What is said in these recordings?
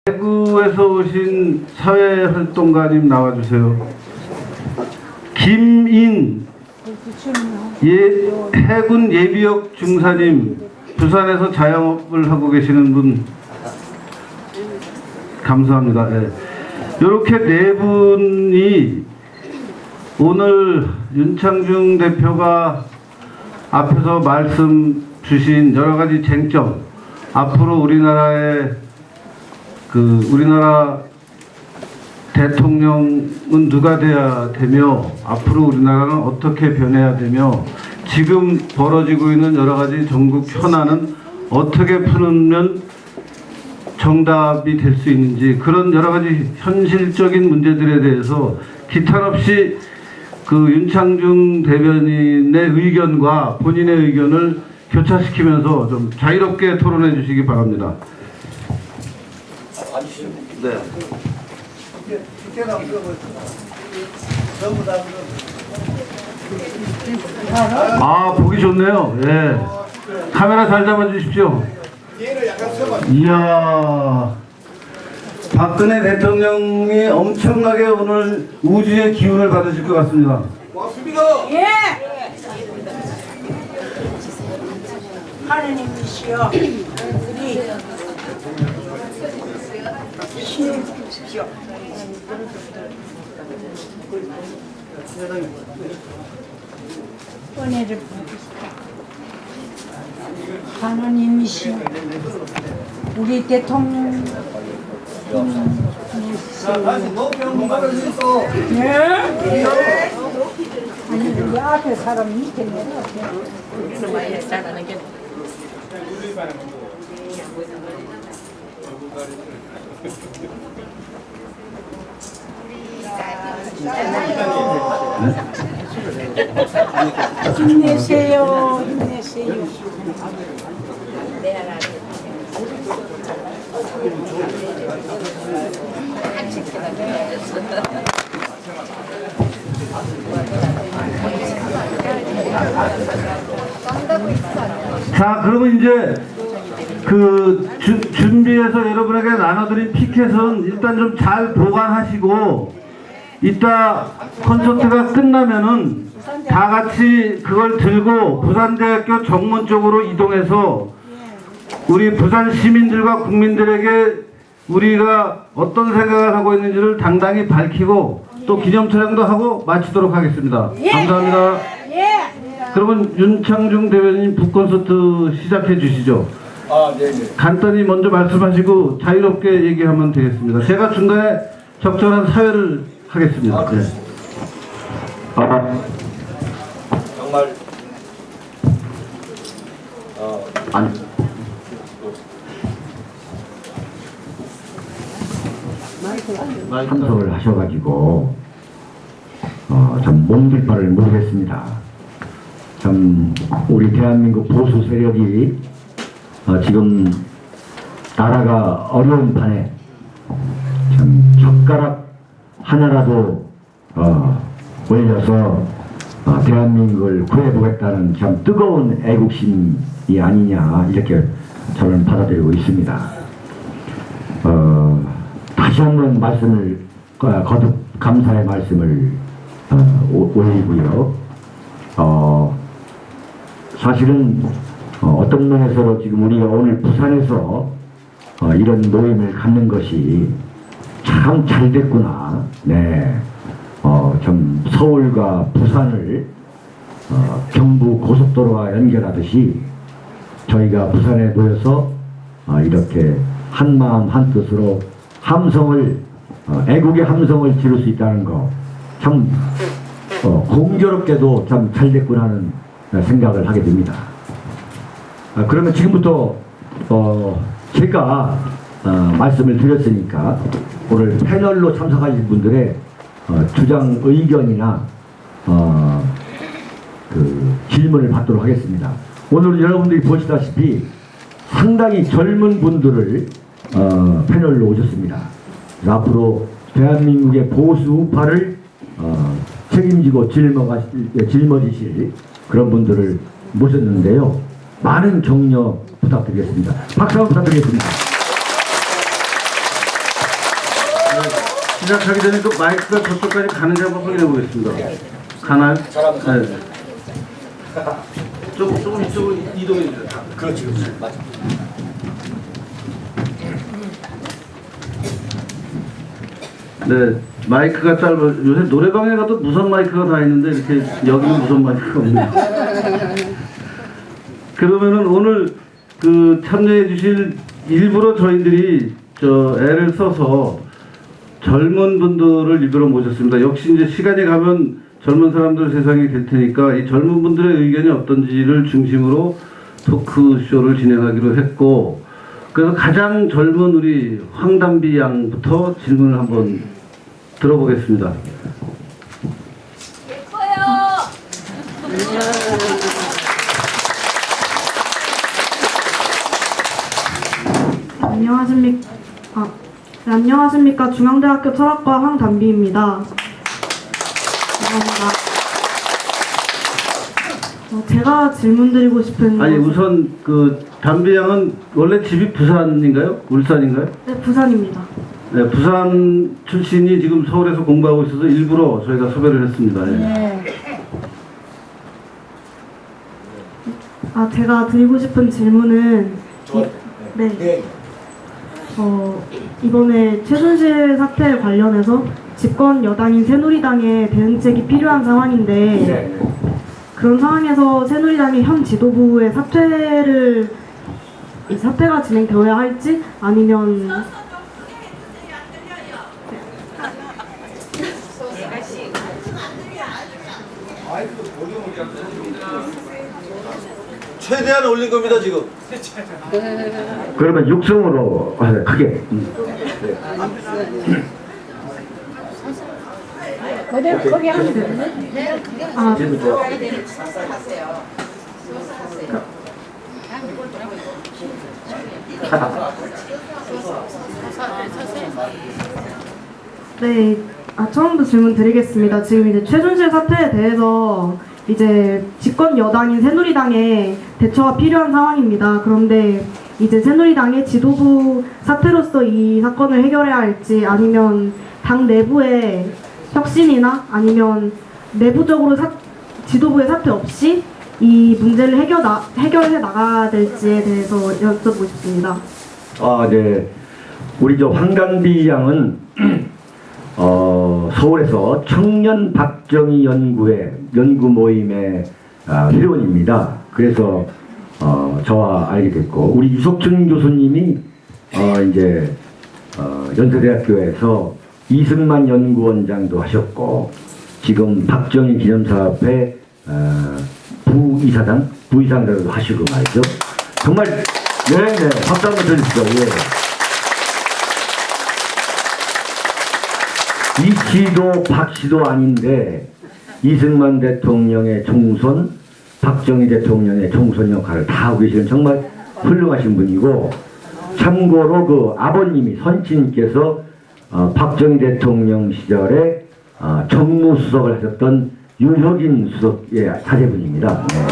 대구에서 오신 사회활동가님 나와주세요. 김인 해군 예비역 중사님, 부산에서 자영업을 하고 계시는 분 감사합니다. 네. 이렇게 네 분이 오늘 윤창중 대표가 앞에서 말씀 주신 여러 가지 쟁점, 앞으로 우리나라 대통령은 누가 돼야 되며 앞으로 우리나라는 어떻게 변해야 되며 지금 벌어지고 있는 여러 가지 전국 현안은 어떻게 풀면 정답이 될 수 있는지, 그런 여러 가지 현실적인 문제들에 대해서 기탄 없이 그 윤창중 대변인의 의견과 본인의 의견을 교차시키면서 좀 자유롭게 토론해 주시기 바랍니다. 네. 아, 보기 좋네요. 예. 카메라 잘 잡아 주십시오. 이야, 박근혜 대통령이 엄청나게 오늘 우주의 기운을 받으실 것 같습니다. 고맙습니다. 예. 하느님이시여, 우리 힘을 주십시오. 은혜를 받으시오. 하느님이시여, 우리 대통령 아니, 우리 앞에 사람 밑에 내려. 우리는 많이 잘하는 게. 힘내세요, 힘내세요. 자, 그러면 이제 준비해서 여러분에게 나눠드린 피켓은 일단 좀 잘 보관하시고, 이따 콘서트가 끝나면은 다 같이 그걸 들고 부산대학교 정문 쪽으로 이동해서 우리 부산 시민들과 국민들에게 우리가 어떤 생각을 하고 있는지를 당당히 밝히고 또 기념 촬영도 하고 마치도록 하겠습니다. 감사합니다. 그러면 윤창중 대변인 북콘서트 시작해 주시죠. 네. 간단히 먼저 말씀하시고 자유롭게 얘기하면 되겠습니다. 제가 중간에 적절한 사회를 하겠습니다. 네. 정말 아니. 참석을 하셔가지고 참 몸둘 바를 모르겠습니다. 참 우리 대한민국 보수 세력이 지금 나라가 어려운 판에 참 젓가락 하나라도 올려서 대한민국을 구해보겠다는 참 뜨거운 애국심이 아니냐, 이렇게 저는 받아들이고 있습니다. 다시 한번 말씀을 거듭 감사의 말씀을 올리고요. 사실은 어떤 면에서 지금 우리가 오늘 부산에서 이런 모임을 갖는 것이 참 잘 됐구나. 네. 좀 서울과 부산을 경부 고속도로와 연결하듯이 저희가 부산에 모여서 이렇게 한마음 한뜻으로 함성을 애국의 함성을 지를 수 있다는 거 참 공교롭게도 참 잘 됐구나 하는 생각을 하게 됩니다. 그러면 지금부터 제가 말씀을 드렸으니까 오늘 패널로 참석하신 분들의 주장 의견이나 그 질문을 받도록 하겠습니다. 오늘 여러분들이 보시다시피 상당히 젊은 분들을 패널로 오셨습니다. 앞으로 대한민국의 보수 우파를 책임지고 짊어지실 그런 분들을 모셨는데요. 많은 격려 부탁드리겠습니다. 박수 한번 부탁드리겠습니다. 시작하기 전에 그 마이크가 저쪽까지 가는지 한번 확인해 보겠습니다. 가나요? 잘합니다. 네. 조금 이쪽으로 이동해 주세요. 그렇지, 맞아. 네, 마이크가 짧아. 요새 노래방에 가도 무선 마이크가 다 있는데 이렇게 여기는 무선 마이크가 없네요. 그러면은 오늘 그 참여해 주실 일부러 저희들이 애를 써서 젊은 분들을 일부러 모셨습니다. 역시 이제 시간이 가면 젊은 사람들 세상이 될 테니까 이 젊은 분들의 의견이 어떤지를 중심으로 토크쇼를 진행하기로 했고, 그래서 가장 젊은 우리 황담비 양부터 질문을 한번 들어보겠습니다. 안녕하십니까. 중앙대학교 철학과 황담비입니다. 감사합니다. 제가 질문드리고 싶은 아니 우선 그 담비 양은 원래 집이 부산인가요? 울산인가요? 네, 부산입니다. 네, 부산 출신이 지금 서울에서 공부하고 있어서 일부러 저희가 섭외를 했습니다. 예. 네. 제가 드리고 싶은 질문은 네. 네. 이번에 최순실 사태 관련해서 집권 여당인 새누리당의 대응책이 필요한 상황인데 네. 그런 상황에서 새누리당의 현 지도부의 사퇴가 진행되어야 할지 아니면 최대한 올린 겁니다, 지금. 그러면 육성으로 크게. 거기 하면 되네. 네, 처음부터 질문 드리겠습니다. 지금 이제 최순실 사태에 대해서 이제 집권 여당인 새누리당의 대처가 필요한 상황입니다. 그런데 이제 새누리당의 지도부 사태로서 이 사건을 해결해야 할지 아니면 당 내부의 혁신이나 아니면 내부적으로 지도부의 사퇴 없이 이 문제를 해결해 나가야 될지에 대해서 여쭤보고 싶습니다. 네. 우리 저 황담비 양은 서울에서 청년 박정희 연구 모임의 회원입니다. 그래서 저와 알게 됐고, 우리 유석춘 교수님이 이제 연세대학교에서 이승만 연구원장도 하셨고, 지금 박정희 기념사업회 부이사장도 하시고 말이죠. 정말 네네 박수 한번 쳐주시죠. 예. 이씨도 박씨도 아닌데 이승만 대통령의 총선, 박정희 대통령의 총선 역할을 다 하고 계시는 정말 훌륭하신 분이고, 참고로 그 아버님이 선친께서 박정희 대통령 시절에 정무수석을 하셨던 유혁인 수석의 사제분입니다. 네.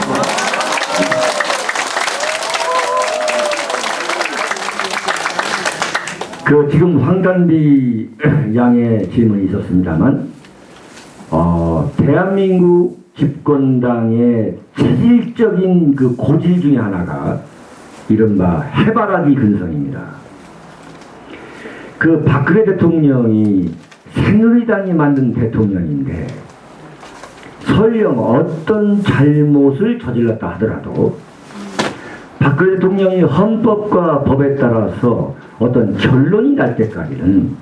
지금 황담비 양의 질문이 있었습니다만, 대한민국 집권당의 체질적인 그 고질 중에 하나가 이른바 해바라기 근성입니다. 그 박근혜 대통령이 새누리당이 만든 대통령인데, 설령 어떤 잘못을 저질렀다 하더라도 박근혜 대통령이 헌법과 법에 따라서 어떤 결론이 날 때까지는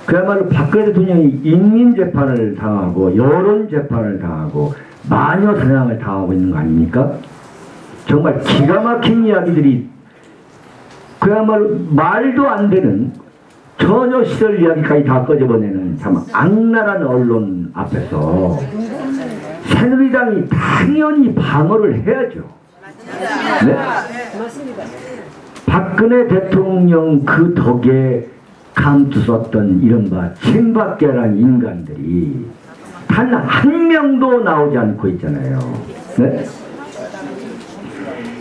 그야말로 박근혜 대통령이 인민재판을 당하고 여론재판을 당하고 마녀사냥을 당하고 있는 거 아닙니까? 정말 기가 막힌 이야기들이 그야말로 말도 안 되는 전혀 시절 이야기까지 다 꺼져보내는 참 악랄한 언론 앞에서 새누리당이 당연히 방어를 해야죠. 네? 박근혜 대통령 그 덕에 감투썼던 이른바 친박계라는 인간들이 단 한 명도 나오지 않고 있잖아요. 네?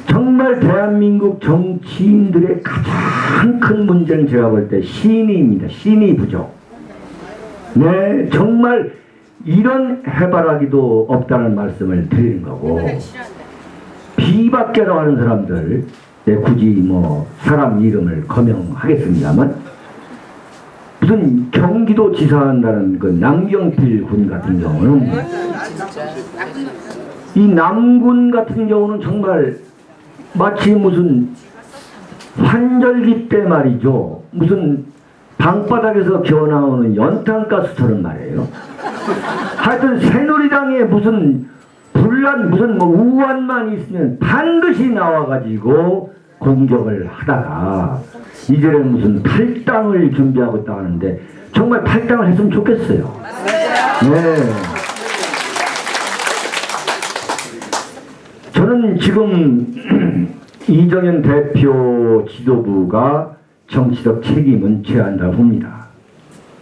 정말 대한민국 정치인들의 가장 큰 문제는 제가 볼 때 신의입니다. 신의 부족. 네, 정말 이런 해바라기도 없다는 말씀을 드리는 거고, 비박계라고 하는 사람들, 네, 굳이 뭐 사람 이름을 거명하겠습니다만, 무슨 경기도 지사한다는 그 남경필 군 같은 경우는, 이 남군 같은 경우는 정말 마치 무슨 환절기 때 말이죠, 무슨 방바닥에서 기어나오는 연탄가스처럼 말이에요. 하여튼 새누리당에 무슨 분란, 무슨 뭐 우환만 있으면 반드시 나와가지고 공격을 하다가 이제는 무슨 탈당을 준비하고 있다 하는데, 정말 탈당을 했으면 좋겠어요. 네. 저는 지금 이정현 대표 지도부가 정치적 책임은 져야 한다고 봅니다.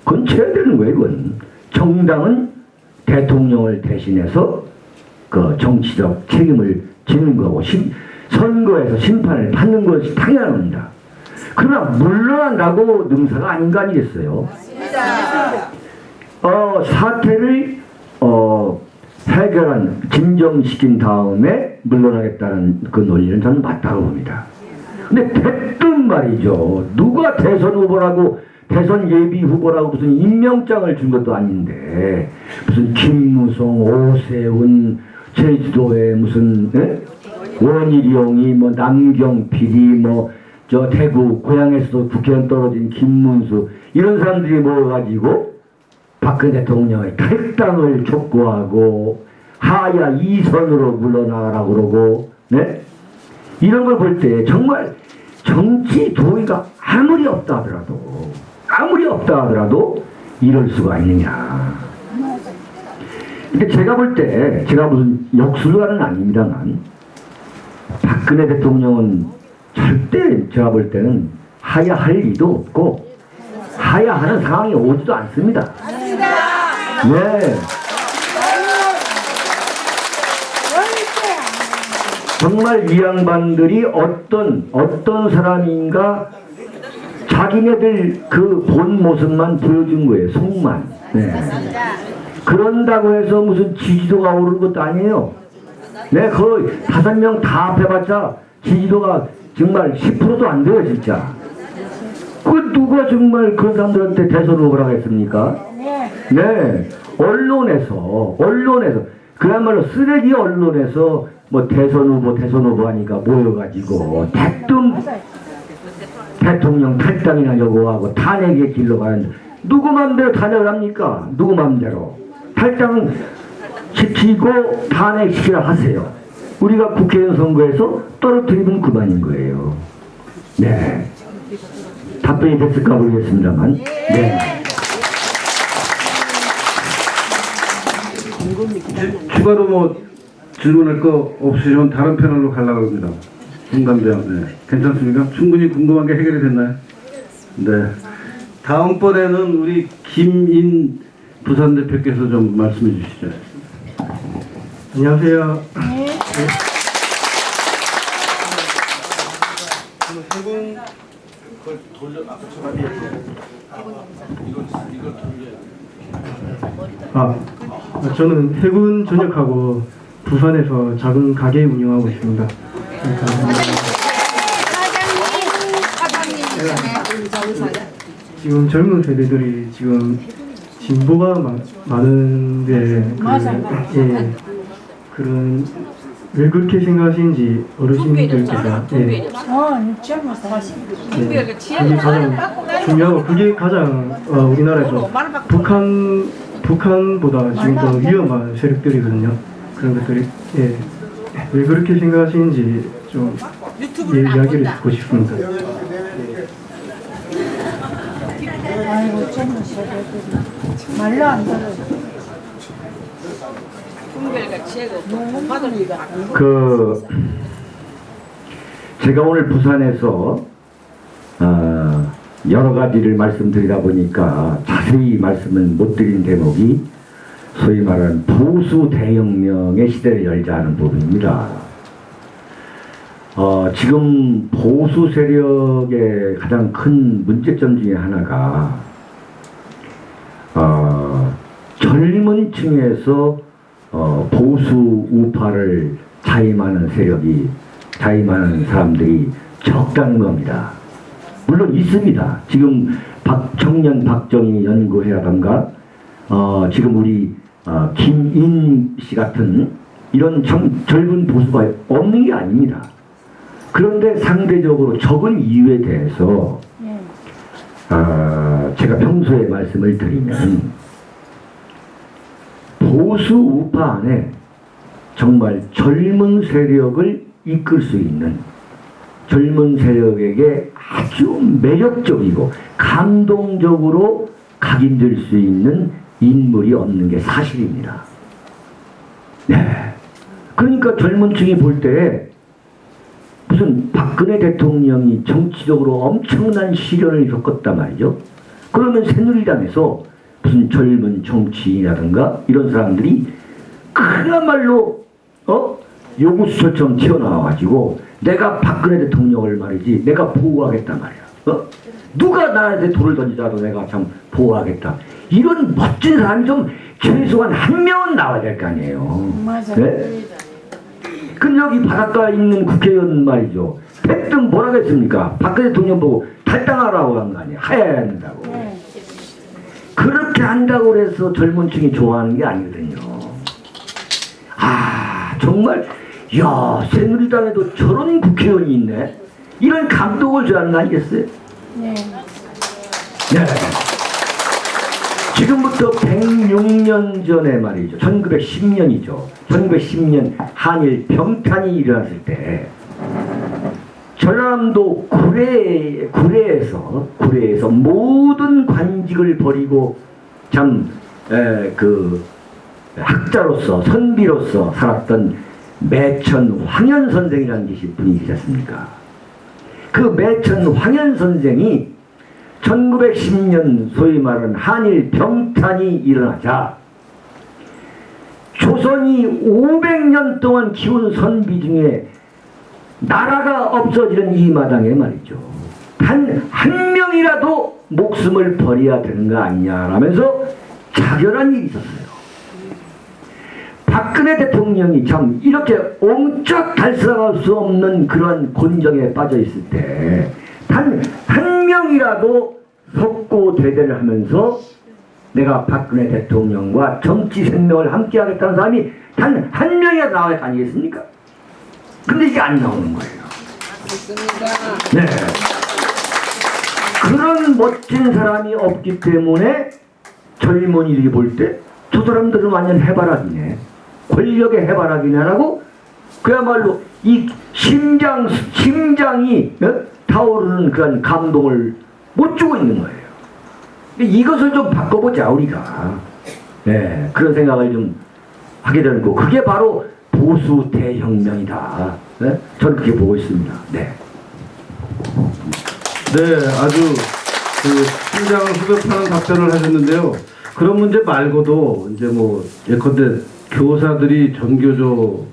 그건 져야 되는 거예요, 그건. 정당은 대통령을 대신해서 그 정치적 책임을 지는 거고, 선거에서 심판을 받는 것이 당연합니다. 그러나 물러난다고 능사가 아닌 거 아니겠어요? 사태를 해결한, 진정시킨 다음에 물러나겠다는 그 논리는 저는 맞다고 봅니다. 근데 대뜸 말이죠, 누가 대선 후보라고, 대선 예비 후보라고 무슨 임명장을 준 것도 아닌데, 무슨 김무성, 오세훈, 제주도에 무슨 원희룡이, 뭐 남경필이, 뭐 저 대구 고향에서도 국회의원 떨어진 김문수, 이런 사람들이 모여가지고 박근혜 대통령의 탈당을 촉구하고 하야 2선으로 물러나가라고 그러고, 네? 이런 걸 볼 때 정말 정치 도의가 아무리 없다 하더라도 이럴 수가 있느냐. 근데 제가 볼 때, 제가 무슨 역술가는 아닙니다만, 박근혜 대통령은 절대 제가 볼 때는 하야할 리도 없고 하야하는 상황이 오지도 않습니다. 네. 정말 이 양반들이 어떤 사람인가 자기네들 그 본 모습만 보여준 거예요. 속만. 네. 그런다고 해서 무슨 지지도가 오르는 것도 아니에요. 네, 거의 5명 다 합해봤자 지지도가 정말 10%도 안 돼요, 진짜. 그 누가 정말 그런 사람들한테 대선 후보라고 했습니까? 네. 언론에서 그야말로 쓰레기 언론에서 뭐 대선 후보 하니까 모여가지고 대뜸 대통령 탈당이나 요구하고 탄핵의 길로 가는, 누구 맘대로 탄핵을 합니까? 누구 맘대로. 탈당 시키고 탄핵시키라 하세요. 우리가 국회의원 선거에서 떨어뜨리면 그만인 거예요. 네. 답변이 됐을까 모르겠습니다만. 네. 추가로 뭐 질문할 거 없으시면 다른 패널로 가려고 합니다. 공감대요. 네. 괜찮습니까? 충분히 궁금한 게 해결이 됐나요? 네. 다음번에는 우리 김인 부산대표께서 좀 말씀해 주시죠. 안녕하세요. 해군 그걸 돌려 저는 해군 전역하고 부산에서 작은 가게 운영하고 있습니다. 네, 감사합니다. 지금 젊은 세대들이 지금 진보가 많은데 그런 왜 그렇게 생각하시는지 어르신들께서 젊어서 그게 가장 중요하고, 그게 가장 우리나라에서 북한보다 지금 더 위험한 세력들이거든요. 그런 것들이 왜 그렇게 생각하시는지 좀 이야기를 듣고 싶습니다. 아이고 젊은 세대들이 말로 안 들어요. 제가 오늘 부산에서 여러 가지를 말씀드리다 보니까 자세히 말씀을 못 드린 대목이 소위 말하는 보수 대혁명의 시대를 열자 하는 부분입니다. 지금 보수 세력의 가장 큰 문제점 중에 하나가 젊은층에서 보수 우파를 자임하는 세력이, 자임하는 사람들이 적다는 겁니다. 물론 있습니다. 지금 청년 박정희 연구회라던가 지금 우리 김인 씨 같은 이런 젊은 보수가 없는 게 아닙니다. 그런데 상대적으로 적은 이유에 대해서 제가 평소에 말씀을 드리면 보수 우파 안에 정말 젊은 세력을 이끌 수 있는, 젊은 세력에게 아주 매력적이고 감동적으로 각인될 수 있는 인물이 없는 게 사실입니다. 네. 그러니까 젊은 층이 볼 때 무슨 박근혜 대통령이 정치적으로 엄청난 시련을 겪었단 말이죠. 그러면 새누리당에서 무슨 젊은 정치인이라든가 이런 사람들이 그야말로 요구수처럼 튀어나와가지고 내가 박근혜 대통령을 말이지 내가 보호하겠단 말이야. 누가 나한테 돌을 던지자도 내가 참 보호하겠다. 이런 멋진 사람이 좀 최소한 한 명은 나와야 될 거 아니에요. 맞아. 네? 근데 여기 바닷가에 있는 국회의원 말이죠. 백등 뭐라고 했습니까? 박근혜 대통령 보고 탈당하라고 한 거 아니에요. 하야야 한다고. 네. 그렇게 한다고 해서 젊은 층이 좋아하는 게 아니거든요. 정말 야, 새누리당에도 저런 국회의원이 있네. 이런 감동을 줘야 하는 거 아니겠어요? 네. 네. 지금부터 106년 전에 말이죠. 1910년이죠. 1910년 한일 병탄이 일어났을 때 전라남도 구례에서 모든 관직을 버리고 참 학자로서 선비로서 살았던 매천 황현 선생이라는 분이 계지 않습니까? 그 매천 황현 선생이 1910년 소위 말하는 한일 병탄이 일어나자 조선이 500년 동안 키운 선비 중에 나라가 없어지는 이 마당에 말이죠. 한 명이라도 목숨을 버려야 되는 거 아니냐라면서 자결한 일이 있었어요. 박근혜 대통령이 참 이렇게 옹짝 달성할 수 없는 그러한 곤경에 빠져 있을 때 한 명이라도 석고대대를 하면서 내가 박근혜 대통령과 정치 생명을 함께 하겠다는 사람이 단 한 명이라도 나와야 할 거 아니겠습니까? 근데 이게 안 나오는 거예요. 네. 그런 멋진 사람이 없기 때문에 젊은이들이 볼 때 저 사람들은 완전 해바라기네. 권력의 해바라기네라고 그야말로 이 심장이 타오르는 그런 감동을 못 주고 있는 거예요. 이것을 좀 바꿔보자 우리가. 네, 그런 생각을 좀 하게 되는 거. 그게 바로 보수 대혁명이다. 네? 저는 그렇게 보고 있습니다. 네. 네, 아주 심장을 후벼파는 답변을 하셨는데요. 그런 문제 말고도 이제 뭐 예컨대 교사들이 전교조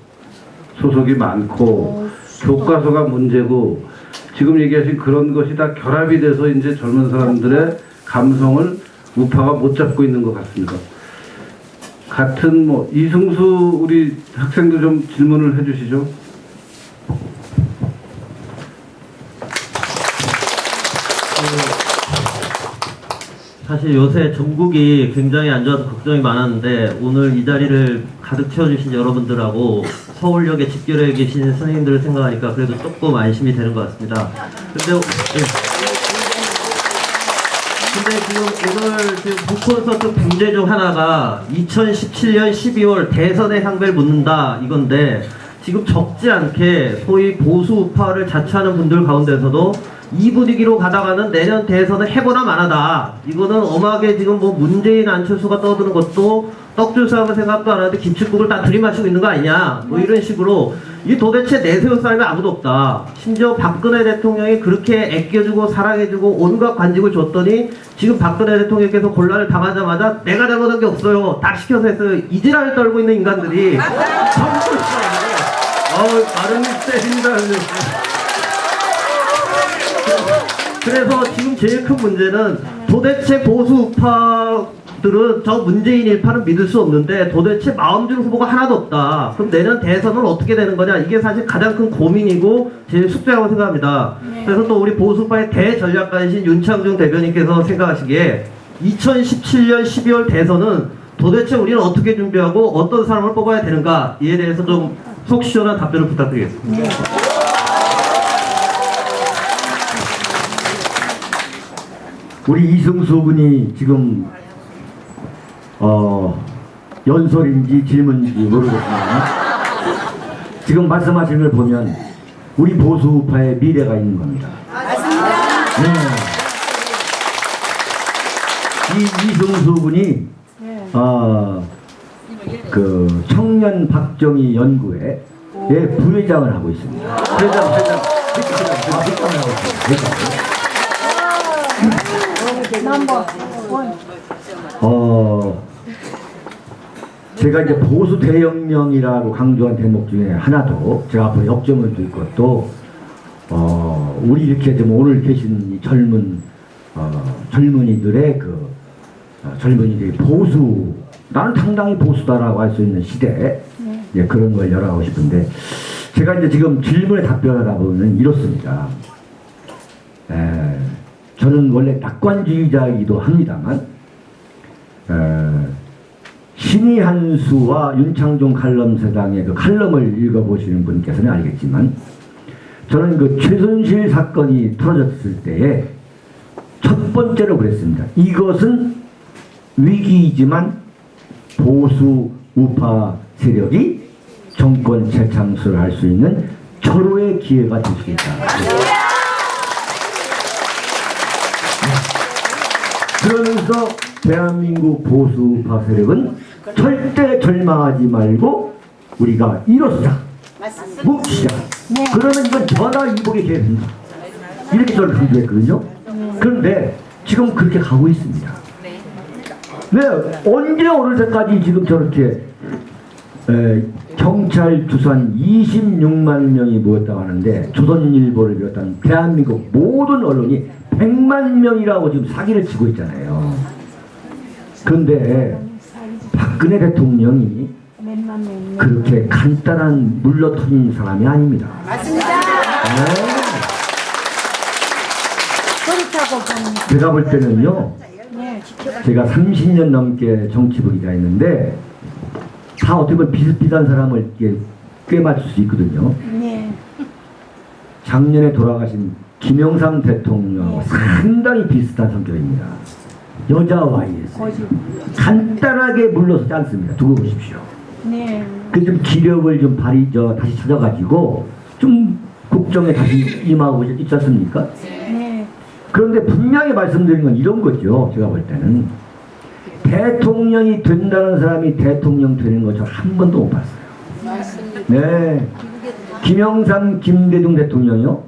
소속이 많고 교과서가 문제고 지금 얘기하신 그런 것이 다 결합이 돼서 이제 젊은 사람들의 감성을 우파가 못 잡고 있는 것 같습니다. 같은 뭐 이승수 우리 학생도 좀 질문을 해주시죠. 사실 요새 전국이 굉장히 안 좋아서 걱정이 많았는데 오늘 이 자리를 가득 채워주신 여러분들하고 서울역에 집결해 계신 선생님들을 생각하니까 그래도 조금 안심이 되는 것 같습니다. 근데 지금 오늘 지금 북콘서트 문제 중 하나가 2017년 12월 대선의 향배를 묻는다 이건데 지금 적지 않게 소위 보수 우파를 자처하는 분들 가운데서도 이 분위기로 가다가는 내년 대선은 해보나 마나다. 이거는 엄하게 지금 뭐 문재인 안철수가 떠드는 것도 떡줄 싸움을 생각도 안 하는데 김칫국을 다 들이마시고 있는 거 아니냐. 뭐 이런 식으로 이 도대체 내세울 사람이 아무도 없다. 심지어 박근혜 대통령이 그렇게 아껴주고 사랑해주고 온갖 관직을 줬더니 지금 박근혜 대통령께서 곤란을 당하자마자 내가 잘못한 게 없어요. 딱 시켜서 했어요. 이지랄을 떨고 있는 인간들이 전부 있어요. 발음이 세진다. 그래서 지금 제일 큰 문제는 도대체 보수 우파 들은 저 문재인 일파는 믿을 수 없는데 도대체 마음줄 후보가 하나도 없다. 그럼 내년 대선은 어떻게 되는 거냐? 이게 사실 가장 큰 고민이고 제일 숙제라고 생각합니다. 그래서 또 우리 보수파의 대전략가이신 윤창중 대변인께서 생각하시기에 2017년 12월 대선은 도대체 우리는 어떻게 준비하고 어떤 사람을 뽑아야 되는가? 이에 대해서 좀 속 시원한 답변을 부탁드리겠습니다. 우리 이승수 군이 지금 연설인지 질문인지 모르겠지만 지금 말씀하신 걸 보면 우리 보수파의 미래가 있는 겁니다. 맞습니다. 네. 이 이승수 군이 그 청년 박정희 연구회 부회장을 하고 있습니다. 회장을 하고 있습니다. 제가 이제 보수 대혁명이라고 강조한 대목 중에 하나도 제가 앞으로 역점을 둘 것도 우리 이렇게 좀 오늘 계신 이 젊은이들의 젊은이들이 보수, 나는 상당히 보수다라고 할 수 있는 시대, 예, 그런 걸 열어가고 싶은데, 제가 이제 지금 질문에 답변하다 보면 이렇습니다. 저는 원래 낙관주의자이기도 합니다만, 신의 한수와 윤창중 칼럼세당의 그 칼럼을 읽어보시는 분께서는 알겠지만, 저는 그 최순실 사건이 터졌을 때에 첫 번째로 그랬습니다. 이것은 위기이지만 보수 우파 세력이 정권 재창출을 할 수 있는 절호의 기회가 될 수 있다. 그러면서 대한민국 보수 우파 세력은 절대 절망하지 말고 우리가 일어서자, 뭉치자. 그러면 이건 전화위복의 기회입니다. 이렇게 저를 강조했거든요. 그런데 지금 그렇게 가고 있습니다. 네, 언제 오늘 때까지 지금 저렇게 경찰 주산 26만 명이 모였다고 하는데 조선일보를 비롯한 대한민국 모든 언론이 100만 명이라고 지금 사기를 치고 있잖아요. 그런데 박근혜 대통령이 그렇게 간단한 물러터진 사람이 아닙니다. 맞습니다. 네. 그렇다고 봅니다. 제가 볼 때는요, 제가 30년 넘게 정치부 기자했는데 다 어떻게 보면 비슷비슷한 사람을 꿰맞출 수 있거든요. 네. 작년에 돌아가신 김영삼 대통령하고 상당히 비슷한 성격입니다. 여자 Y였어요. 간단하게 물러서지 않습니다. 두고 보십시오. 네. 그 좀 기력을 좀 다시 찾아가지고 좀 국정에 다시 임하고 있지 않습니까? 네. 그런데 분명히 말씀드린 건 이런 거죠. 제가 볼 때는 대통령이 된다는 사람이 대통령 되는 거 저 한 번도 못 봤어요. 맞습니다. 네, 김영삼, 김대중 대통령이요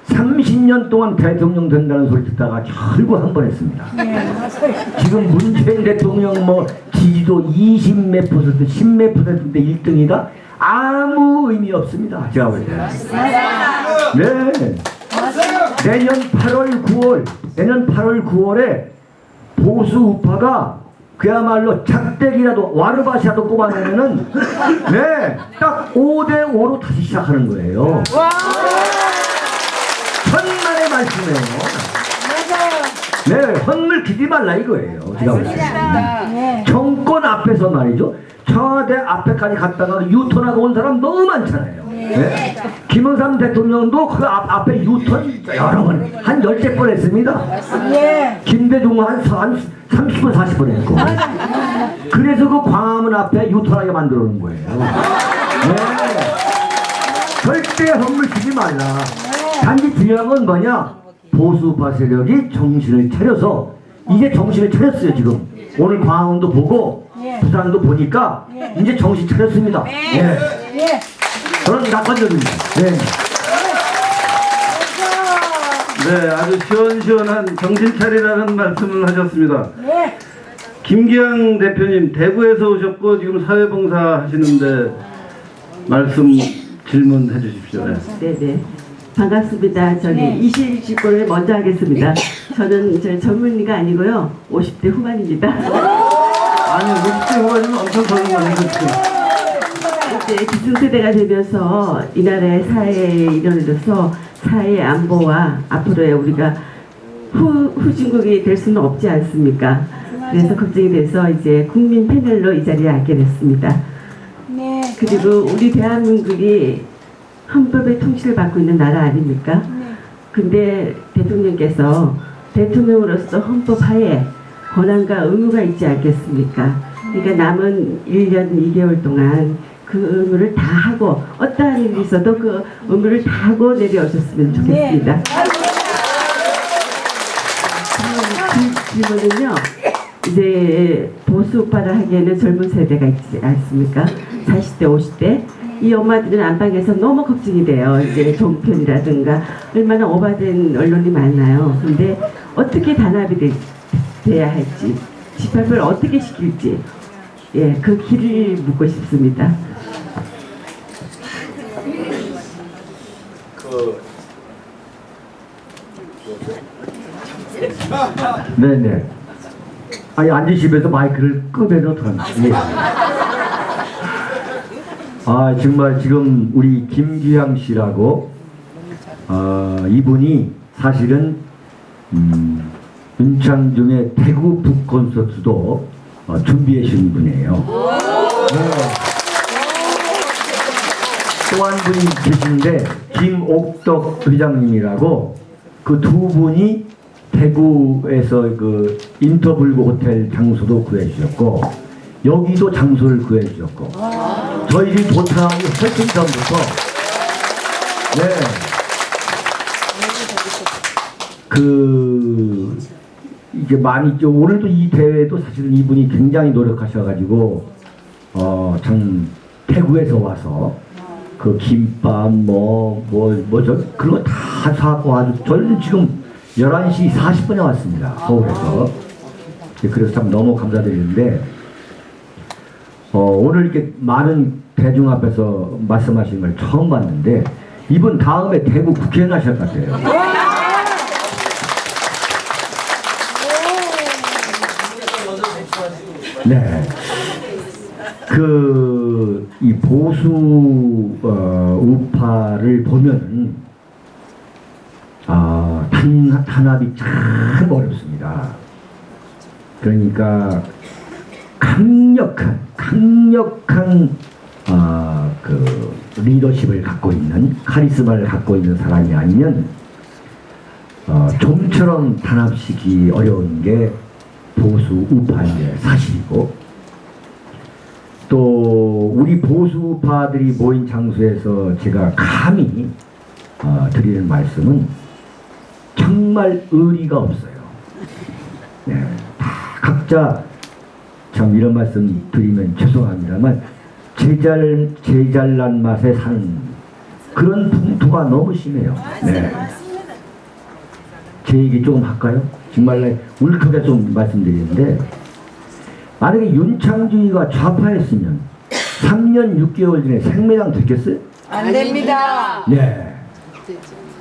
30년 동안 대통령 된다는 소리 듣다가 결국 한 번 했습니다. 네. 지금 문재인 대통령 뭐 지지도 20몇 %, 10몇 %인데 1등이다? 아무 의미 없습니다. 제가 볼 때는. 네. 내년 8월 9월에 보수 우파가 그야말로 작대기라도 와르바시라도 뽑아내면은 네, 딱 5대5로 다시 시작하는 거예요. 천만의 말씀이에요. 네, 헌물 기지 말라 이거예요. 제가 볼 때는. 정권 앞에서 말이죠. 청와대 앞에까지 갔다가 유턴하고 온 사람 너무 많잖아요. 네? 김영삼 대통령도 그 앞에 유턴 여러 번, 한 10번 했습니다. 김대중은 한 30번, 40번 했고. 그래서 그 광화문 앞에 유턴하게 만들어 놓은 거예요. 네. 절대 헌물 주지 말라. 단지 중요한 건 뭐냐? 보수파 세력이 정신을 차려서, 이제 정신을 차렸어요, 지금. 오늘 광화문도 보고, 부산도 보니까, 이제 정신 차렸습니다. 예. 저는 낙관적입니다. 네. 네, 아주 시원시원한 정신 차리라는 말씀을 하셨습니다. 김기양 대표님, 대구에서 오셨고 지금 사회봉사 하시는데 말씀 질문해 주십시오. 네. 반갑습니다. 저기 이실 직고를 먼저 하겠습니다. 저는 젊은이가 아니고요. 50대 후반입니다. 아니 50대 후반이면 엄청 젊은 거예요. 이제 기성세대가 되면서 이 나라의 사회의 일원으로서 사회의 안보와 앞으로의 우리가 후진국이 될 수는 없지 않습니까? 그래서 걱정이 돼서 이제 국민 패널로 이 자리에 앉게 됐습니다. 네. 그리고 우리 대한민국이 헌법의 통치를 받고 있는 나라 아닙니까? 근데 대통령께서 대통령으로서 헌법 하에 권한과 의무가 있지 않겠습니까? 그러니까 남은 1년 2개월 동안 그 의무를 다 하고 어떠한 일이 있어도 그 의무를 다 하고 내려오셨으면 좋겠습니다. 그 질문은요. 이제 보수파를 하기에는 젊은 세대가 있지 않습니까? 40대, 50대. 이 엄마들은 안방에서 너무 걱정이 돼요. 이제 종편이라든가 얼마나 오바된 언론이 많나요. 근데 어떻게 단합이 돼야 할지, 집합을 어떻게 시킬지, 예, 그 길을 묻고 싶습니다. 네네. 아니 앉으시면서 마이크를 끄매놓더랍니다. 예. 아 정말 지금 우리 김규양 씨라고 이분이 사실은 윤창중의 대구 북 콘서트도 준비해 주신 분이에요. 네. 또 한 분이 계신데 김옥덕 회장님이라고 그 두 분이 대구에서 그 인터블루 호텔 장소도 구해주셨고 여기도 장소를 구해주셨고 저희들이 도착하기 훨씬 전부터 그 이게 많이 오늘도 이 대회도 사실은 이분이 굉장히 노력하셔가지고 참 대구에서 와서 그 김밥 저 그런 거 다 사고 아주 저는 지금 11시 40분에 왔습니다. 서울에서. 그래서 참 너무 감사드리는데 오늘 이렇게 많은 대중 앞에서 말씀하시는 걸 처음 봤는데 이분 다음에 대구 국회의원 하실 것 같아요. 네. 이 보수 우파를 보면은 탄압이 참 어렵습니다. 그러니까 강력한 그 리더십을 갖고 있는 카리스마를 갖고 있는 사람이 아니면 좀처럼 탄압시키기 어려운 게 보수 우파인 게 사실이고 또 우리 보수 우파들이 모인 장소에서 제가 감히 드리는 말씀은 정말 의리가 없어요. 네, 다 각자 참 이런 말씀 드리면 죄송합니다만 제잘난 맛에 사는 그런 풍토가 너무 심해요. 네. 제 얘기 조금 할까요? 정말 울컥해 좀 말씀드리는데 만약에 윤창중이가 좌파였으면 3년 6개월 전에 생매장 됐겠어요? 안 됩니다. 네.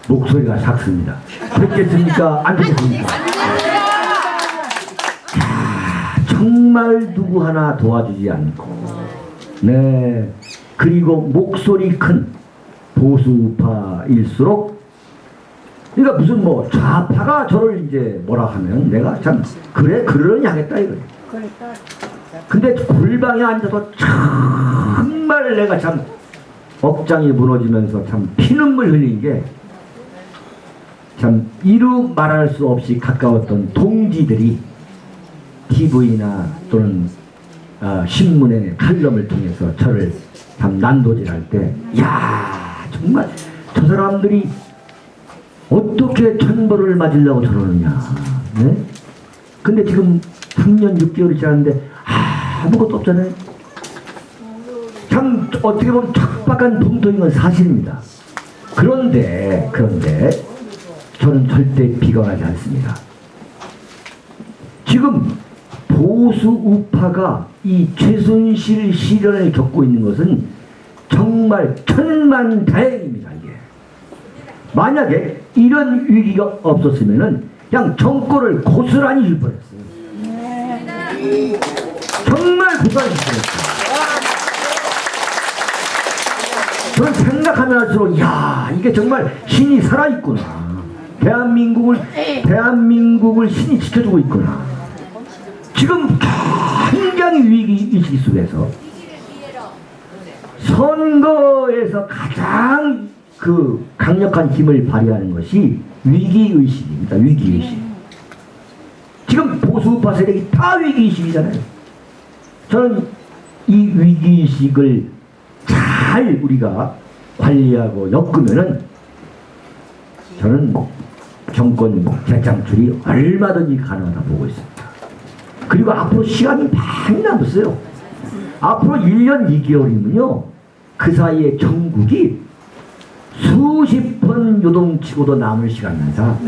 목소리가 작습니다. 됐겠습니까? 안 됐겠습니까? 정말 누구 하나 도와주지 않고 네. 그리고 목소리 큰 보수파일수록 그러니까 무슨 뭐 좌파가 저를 이제 뭐라 하면 내가 참 그래 그러려니 하겠다 이거예요. 근데 골방에 앉아서 정말 내가 참 억장이 무너지면서 참 피눈물 흘린 게 참 이루 말할 수 없이 가까웠던 동지들이 TV나 또는 신문의 칼럼을 통해서 저를 참 난도질할 때 야 정말 저 사람들이 어떻게 천벌을 맞으려고 저러느냐. 네? 근데 지금 3년 6개월이 지났는데 아무것도 없잖아요. 참 어떻게 보면 척박한 풍토인 건 사실입니다. 그런데 저는 절대 비관하지 않습니다. 지금 보수 우파가 이 최순실 시련을 겪고 있는 것은 정말 천만다행입니다. 이게 만약에 이런 위기가 없었으면은 그냥 정권을 고스란히 줄 뻔했어요. 정말 부담스럽습니다. 저는 생각하면 할수록 야 이게 정말 신이 살아있구나. 대한민국을 신이 지켜주고 있구나. 지금 굉장히 위기의식 속에서 선거에서 가장 그 강력한 힘을 발휘하는 것이 위기의식입니다. 위기의식. 지금 보수우파 세력이 다 위기의식이잖아요. 저는 이 위기의식을 잘 우리가 관리하고 엮으면은 저는 정권 재창출이 얼마든지 가능하다 보고 있습니다. 그리고 앞으로 시간이 많이 남았어요. 앞으로 1년 2개월이면요. 그 사이에 전국이 수십 번 요동치고도 남을 시간입니다.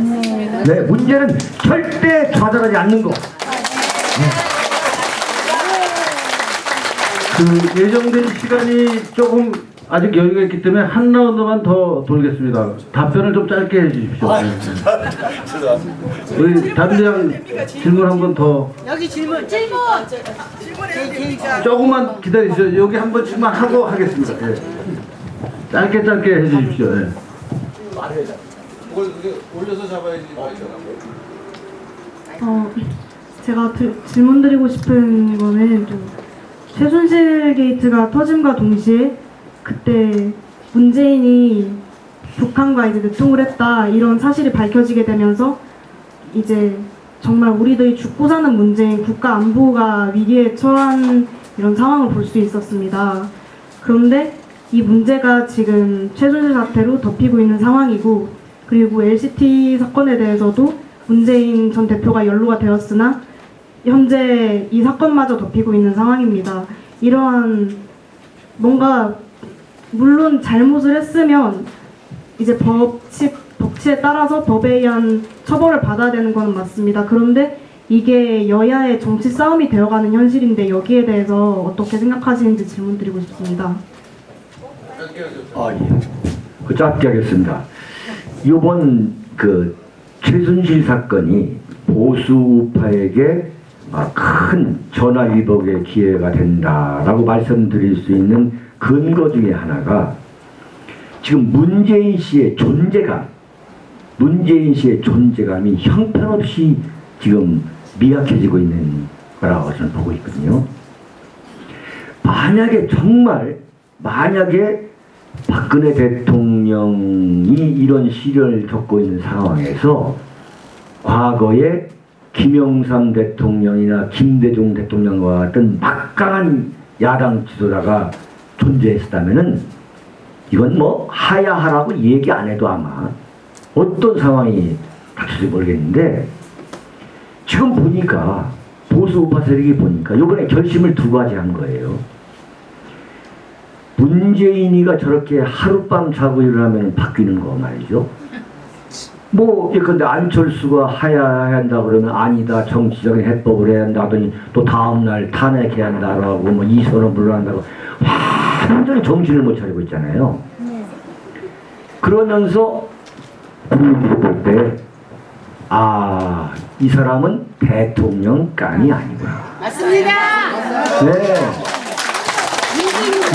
네, 문제는 절대 좌절하지 않는 거. 그 예정된 시간이 조금 아직 여유가 있기 때문에 한 라운드만 더 돌겠습니다. 답변을 좀 짧게 해주십시오. 우리 담당 질문 한 번 더. 여기 질문. 조금만 기다리시죠. 여기 한 번씩만 하고 하겠습니다. 예. 짧게 해주십시오. 예. 그걸 올려서 잡아야지. 제가 질문 드리고 싶은 거는 좀 최순실 게이트가 터짐과 동시에 그때 문재인이 북한과 이제 내통을 했다 이런 사실이 밝혀지게 되면서 이제 정말 우리들이 죽고 사는 문제인 국가 안보가 위기에 처한 이런 상황을 볼 수 있었습니다. 그런데 이 문제가 지금 최순실 사태로 덮이고 있는 상황이고, 그리고 LCT 사건에 대해서도 문재인 전 대표가 연루가 되었으나 현재 이 사건마저 덮이고 있는 상황입니다. 이러한 뭔가 물론 잘못을 했으면 이제 법치에 따라서 법에 의한 처벌을 받아야 되는 건 맞습니다. 그런데 이게 여야의 정치 싸움이 되어가는 현실인데 여기에 대해서 어떻게 생각하시는지 질문드리고 싶습니다. 예. 그 짧게 하겠습니다. 이번 그 최순실 사건이 보수우파에게 큰 전화위복의 기회가 된다라고 말씀드릴 수 있는 근거 중에 하나가 지금 문재인 씨의 존재감이 형편없이 지금 미약해지고 있는 거라고 저는 보고 있거든요. 만약에 박근혜 대통령이 이런 시련을 겪고 있는 상황에서 과거에 김영삼 대통령이나 김대중 대통령과 같은 막강한 야당 지도자가 존재했다면은 이건 뭐 하야하라고 얘기 안 해도 아마 어떤 상황이 닥칠지 모르겠는데, 지금 보니까 보수우파 세력이 보니까 이번에 결심을 두 가지 한 거예요. 문재인이가 저렇게 하룻밤 자고 일어나면 바뀌는 거 말이죠. 뭐 예컨대 안철수가 하야해야 한다 그러면 아니다, 정치적인 해법을 해야 한다 하더니 또 다음날 탄핵해야 한다라고 뭐 이선을 물러난다고 완전히 정신을 못 차리고 있잖아요. 그러면서 국민들이 볼 때 이 사람은 대통령감이 아니구나. 맞습니다. 네.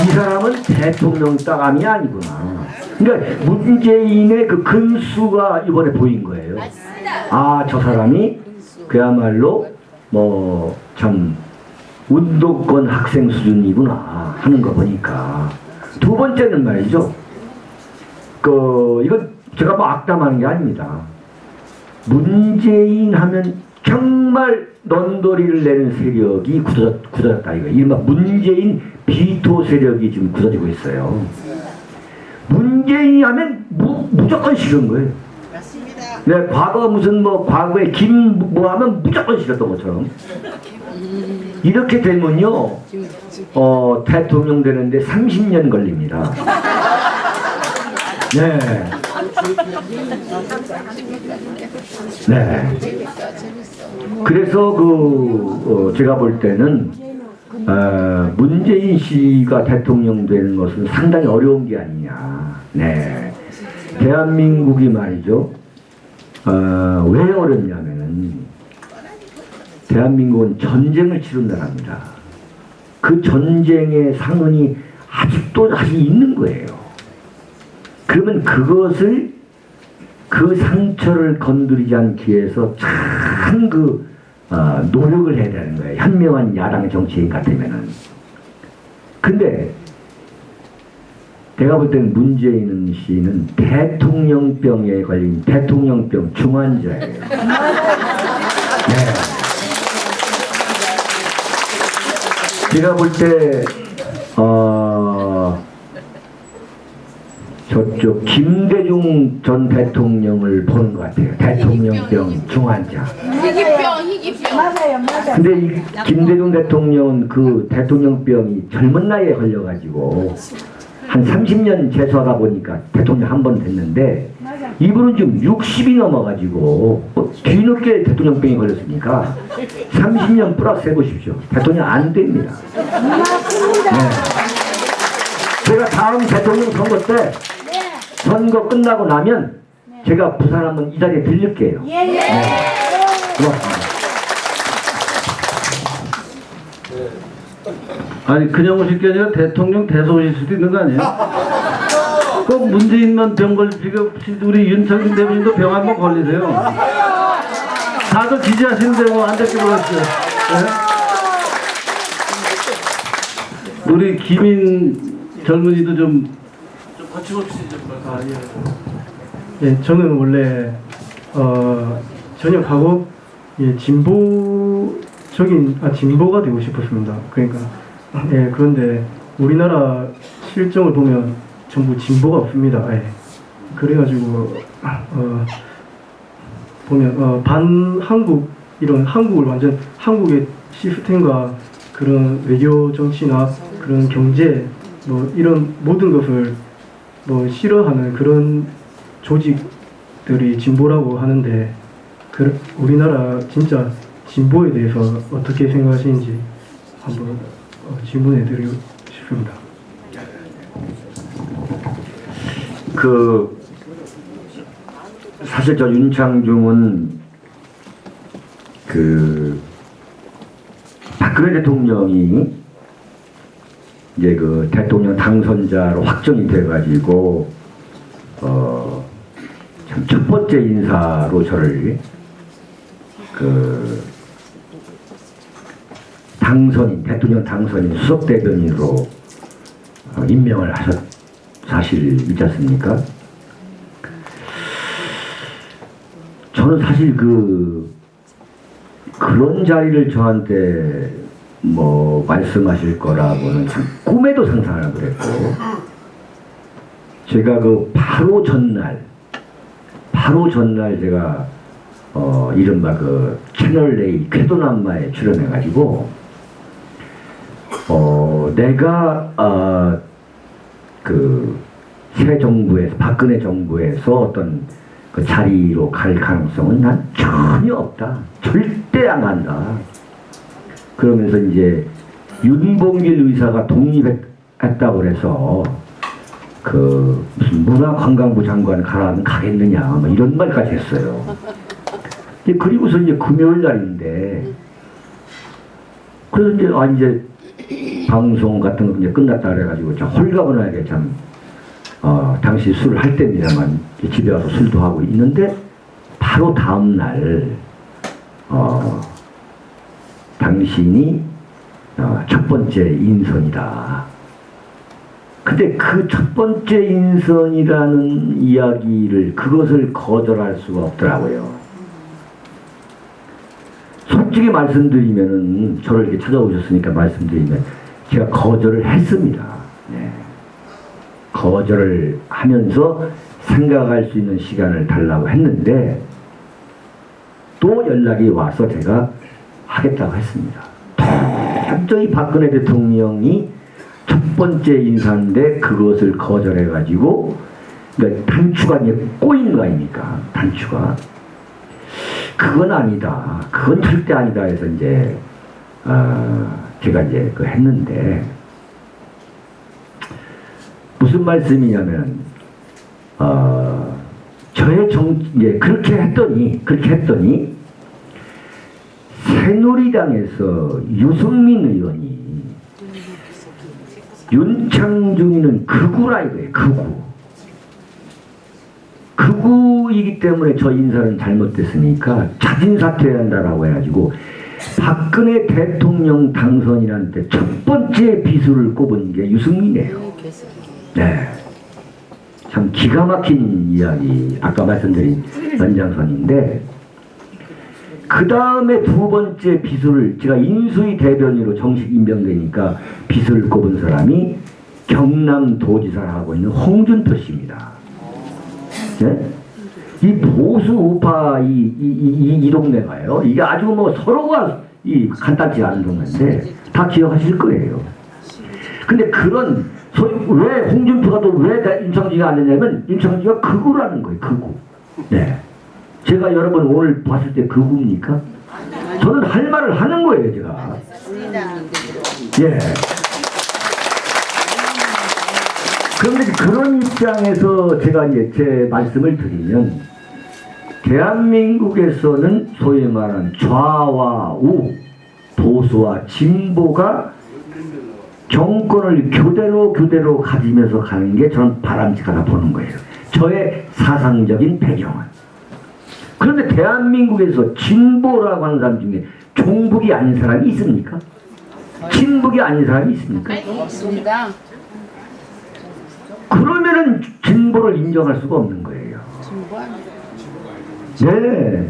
이 사람은 대통령감이 아니구나. 그러니까 문재인의 그 근수가 이번에 보인 거예요. 저 사람이 그야말로 뭐 참 운동권 학생 수준이구나 하는 거 보니까. 두 번째는 말이죠. 이건 제가 뭐 악담하는 게 아닙니다. 문재인 하면 정말 넌더리를 내는 세력이 굳어졌다 이거. 이른바 문재인 비토 세력이 지금 굳어지고 있어요. 문재인이 하면 무조건 싫은 거예요. 맞습니다. 네, 과거에 김 하면 무조건 싫었던 것처럼. 이렇게 되면요, 대통령 되는데 30년 걸립니다. 네. 네. 그래서 제가 볼 때는 문재인 씨가 대통령 되는 것은 상당히 어려운 게 아니냐. 네. 대한민국이 말이죠. 왜 어렵냐면은 대한민국은 전쟁을 치른 나라입니다. 그 전쟁의 상흔이 아직도 아직 있는 거예요. 그러면 그것을 그 상처를 건드리지 않기 위해서 참 노력을 해야 되는 거예요. 현명한 야당 정치인 같으면은. 근데 내가 볼 때는 문재인 씨는 대통령병에 걸린 대통령병 중환자예요. 네. 제가 볼 때 저쪽 김대중 전 대통령을 보는 것 같아요. 대통령병 중환자. 희귀병. 맞아요. 근데 이 김대중 대통령은 그 대통령병이 젊은 나이에 걸려가지고 한 30년 재수하다 보니까 대통령 한 번 됐는데 이분은 지금 60이 넘어가지고 뒤늦게 대통령병이 걸렸으니까 30년 플러스 해보십시오. 대통령 안 됩니다. 네. 제가 다음 대통령 선거 때 선거 끝나고 나면 제가 부산 한번 이 자리에 들릴게요. 네. 고맙습니다. 아니 그냥 오실 게 아니라 대통령 대소 오실 수도 있는 거 아니에요? 꼭 문재인만 병 걸리고 우리 윤창진 대변인도 병 한번 걸리세요. 다들 지지하시는데 뭐 안 될게 모르겠어요. 네? 우리 김인 젊은이도 좀 거침없이 좀 예, 저는 원래 전역하고 진보가 되고 싶었습니다. 그러니까 그런데 우리나라 실정을 보면 전부 진보가 없습니다. 그래가지고 보면 반한국 이런 한국을 완전 한국의 시스템과 그런 외교 정치나 그런 경제 뭐 이런 모든 것을 뭐 싫어하는 그런 조직들이 진보라고 하는데 우리나라 진짜 진보에 대해서 어떻게 생각하시는지 한번 질문해 드리고 싶습니다. 사실 저 윤창중은 박근혜 대통령이 이제 그 대통령 당선자로 확정이 돼가지고 참 첫 번째 인사로 저를 대통령 당선인 수석 대변인으로 임명을 하셨 사실이지 않습니까? 저는 사실 그런 자리를 저한테 뭐 말씀하실 거라고는 참 꿈에도 상상을 안 그랬고, 제가 바로 전날 제가 이른바 채널A 쾌도남마에 출연해가지고 내가 새 정부에서 박근혜 정부에서 어떤 그 자리로 갈 가능성은 난 전혀 없다. 절대 안 간다. 그러면서 이제 윤봉길 의사가 독립했다고 그래서 무슨 문화관광부 장관 가라면 가겠느냐 뭐 이런 말까지 했어요. 그리고서 이제 금요일 날인데 그래서 이제 방송 같은 거 이제 끝났다 그래가지고 참 홀가분하게 참 당시 술을 할 때입니다만 집에 와서 술도 하고 있는데 바로 다음 날 당신이 첫 번째 인선이다. 근데 그 첫 번째 인선이라는 이야기를 그것을 거절할 수가 없더라고요. 솔직히 말씀드리면은 저를 이렇게 찾아오셨으니까 말씀드리면 제가 거절을 했습니다. 네. 거절을 하면서 생각할 수 있는 시간을 달라고 했는데 또 연락이 와서 제가 하겠다고 했습니다. 도저히 박근혜 대통령이 첫 번째 인사인데 그것을 거절해가지고 그러니까 단추가 이제 꼬인 거 아닙니까? 단추가. 그건 아니다. 그건 절대 아니다 해서 이제 제가 이제 했는데 무슨 말씀이냐면 저의 그렇게 했더니 새누리당에서 유승민 의원이 윤창중이는 극우라 이거예요. 극우이기 때문에 저 인사는 잘못됐으니까 자진 사퇴해야 한다라고 해가지고 박근혜 대통령 당선이라는 때 첫 번째 비수를 꼽은 게 유승민이에요. 네. 참 기가 막힌 이야기, 아까 말씀드린 연장선인데, 그 다음에 두 번째 비수를, 제가 인수위 대변인으로 정식 임명되니까 비수를 꼽은 사람이 경남도지사를 하고 있는 홍준표 씨입니다. 네? 이 보수 우파 이 동네가요, 이게 아주 뭐 서로가 이 간단치 않은 동네인데 다 기억하실 거예요. 근데 그런 왜 홍준표가 또 왜 윤창중이가 안 되냐면 윤창중이가 극우라는 거예요. 극우. 네. 제가 여러분 오늘 봤을 때 극우입니까? 저는 할 말을 하는 거예요, 제가. 예. 그런데 그런 입장에서 제가 이제 제 말씀을 드리면, 대한민국에서는 소위 말하는 좌와 우, 보수와 진보가 정권을 교대로 가지면서 가는 게 저는 바람직하다 보는 거예요. 저의 사상적인 배경은. 그런데 대한민국에서 진보라고 하는 사람 중에 종북이 아닌 사람이 있습니까? 친북이 아닌 사람이 있습니까? 없습니다. 그러면은 진보를 인정할 수가 없는 거예요. 네.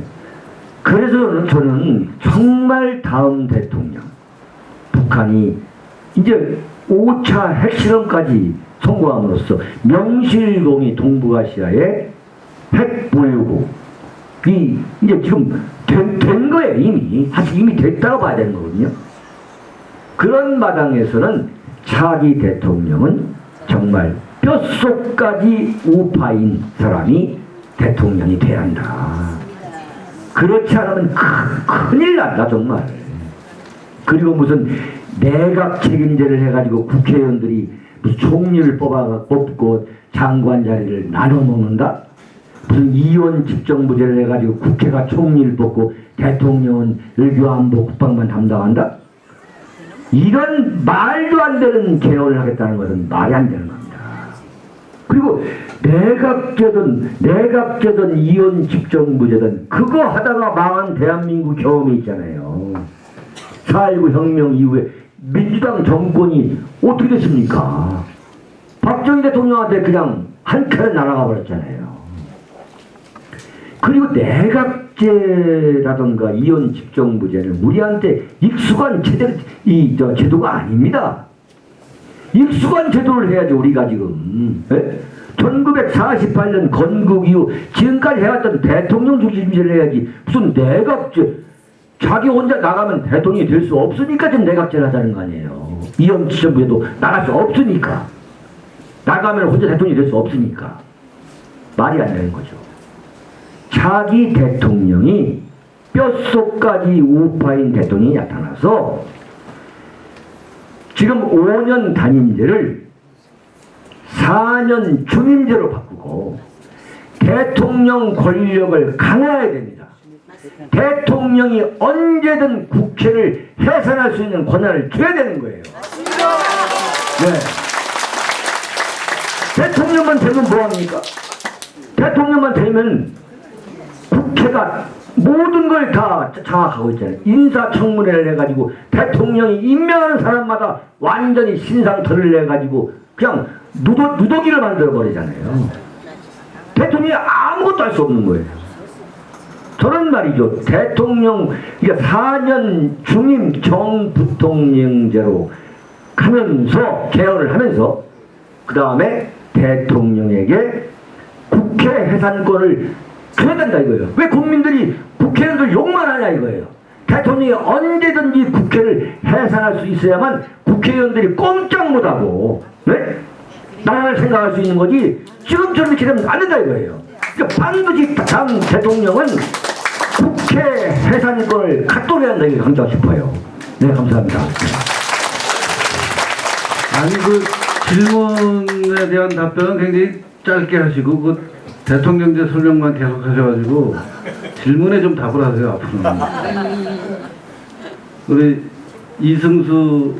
그래서 저는 정말 다음 대통령, 북한이 이제 5차 핵실험까지 성공함으로써 명실공히 동북아시아에 핵 보유국이 이제 지금 된 거예요. 이미. 사실 이미 됐다고 봐야 되는 거거든요. 그런 마당에서는 차기 대통령은 정말 뼛속까지 우파인 사람이 대통령이 돼야 한다. 그렇지 않으면 큰일 난다 정말. 그리고 무슨 내각 책임제를 해가지고 국회의원들이 무슨 총리를 뽑고 장관 자리를 나눠 먹는다? 무슨 이원 집정부제를 해가지고 국회가 총리를 뽑고 대통령은 외교안보 국방만 담당한다? 이런 말도 안 되는 개헌을 하겠다는 것은 말이 안 되는 겁니다. 그리고 내각제든 이원 집정부제든 그거 하다가 망한 대한민국 경험이 있잖아요. 4.19 혁명 이후에 민주당 정권이 어떻게 됐습니까? 박정희 대통령한테 그냥 한 차례 날아가 버렸잖아요. 그리고 내각제라든가 이원 집정부제는 우리한테 익숙한 제도가 아닙니다. 익숙한 제도를 해야죠. 우리가 지금 1948년 건국 이후 지금까지 해왔던 대통령 중심제를 해야지 무슨 내각제. 자기 혼자 나가면 대통령이 될 수 없으니까 지금 내각제를 하자는 거 아니에요. 이원 집정부제도 나갈 수 없으니까. 나가면 혼자 대통령이 될 수 없으니까. 말이 안 되는 거죠. 자기 대통령이 뼛속까지 우파인 대통령이 나타나서 지금 5년 단임제를 4년 중임제로 바꾸고 대통령 권력을 강화해야 됩니다. 대통령이 언제든 국회를 해산할 수 있는 권한을 줘야 되는 거예요. 네. 대통령만 되면 뭐합니까? 대통령만 되면 국회가 모든 걸 다 장악하고 있잖아요. 인사청문회를 해가지고 대통령이 임명하는 사람마다 완전히 신상털을 해가지고 그냥 누더기를 만들어버리잖아요. 대통령이 아무것도 할 수 없는 거예요. 저런 말이죠. 대통령, 그러니까 4년 중임 정부통령제로 하면서, 개헌을 하면서, 그 다음에 대통령에게 국회 해산권을 줘야 된다 이거예요. 왜 국민들이 국회의원들 욕만 하냐 이거예요. 대통령이 언제든지 국회를 해산할 수 있어야만 국회의원들이 꼼짝 못하고, 네? 나라를 생각할 수 있는 거지, 지금처럼 이렇게 되면 안 된다 이거예요. 그러니까 반드시 당 대통령은 국회 해산권을 갖도록 해야 한다 이렇게 강조하고 싶어요. 네, 감사합니다. 아니 그 질문에 대한 답변은 굉장히 짧게 하시고 그 대통령제 설명만 계속 하셔가지고 질문에 좀 답을 하세요 앞으로는. 우리 이승수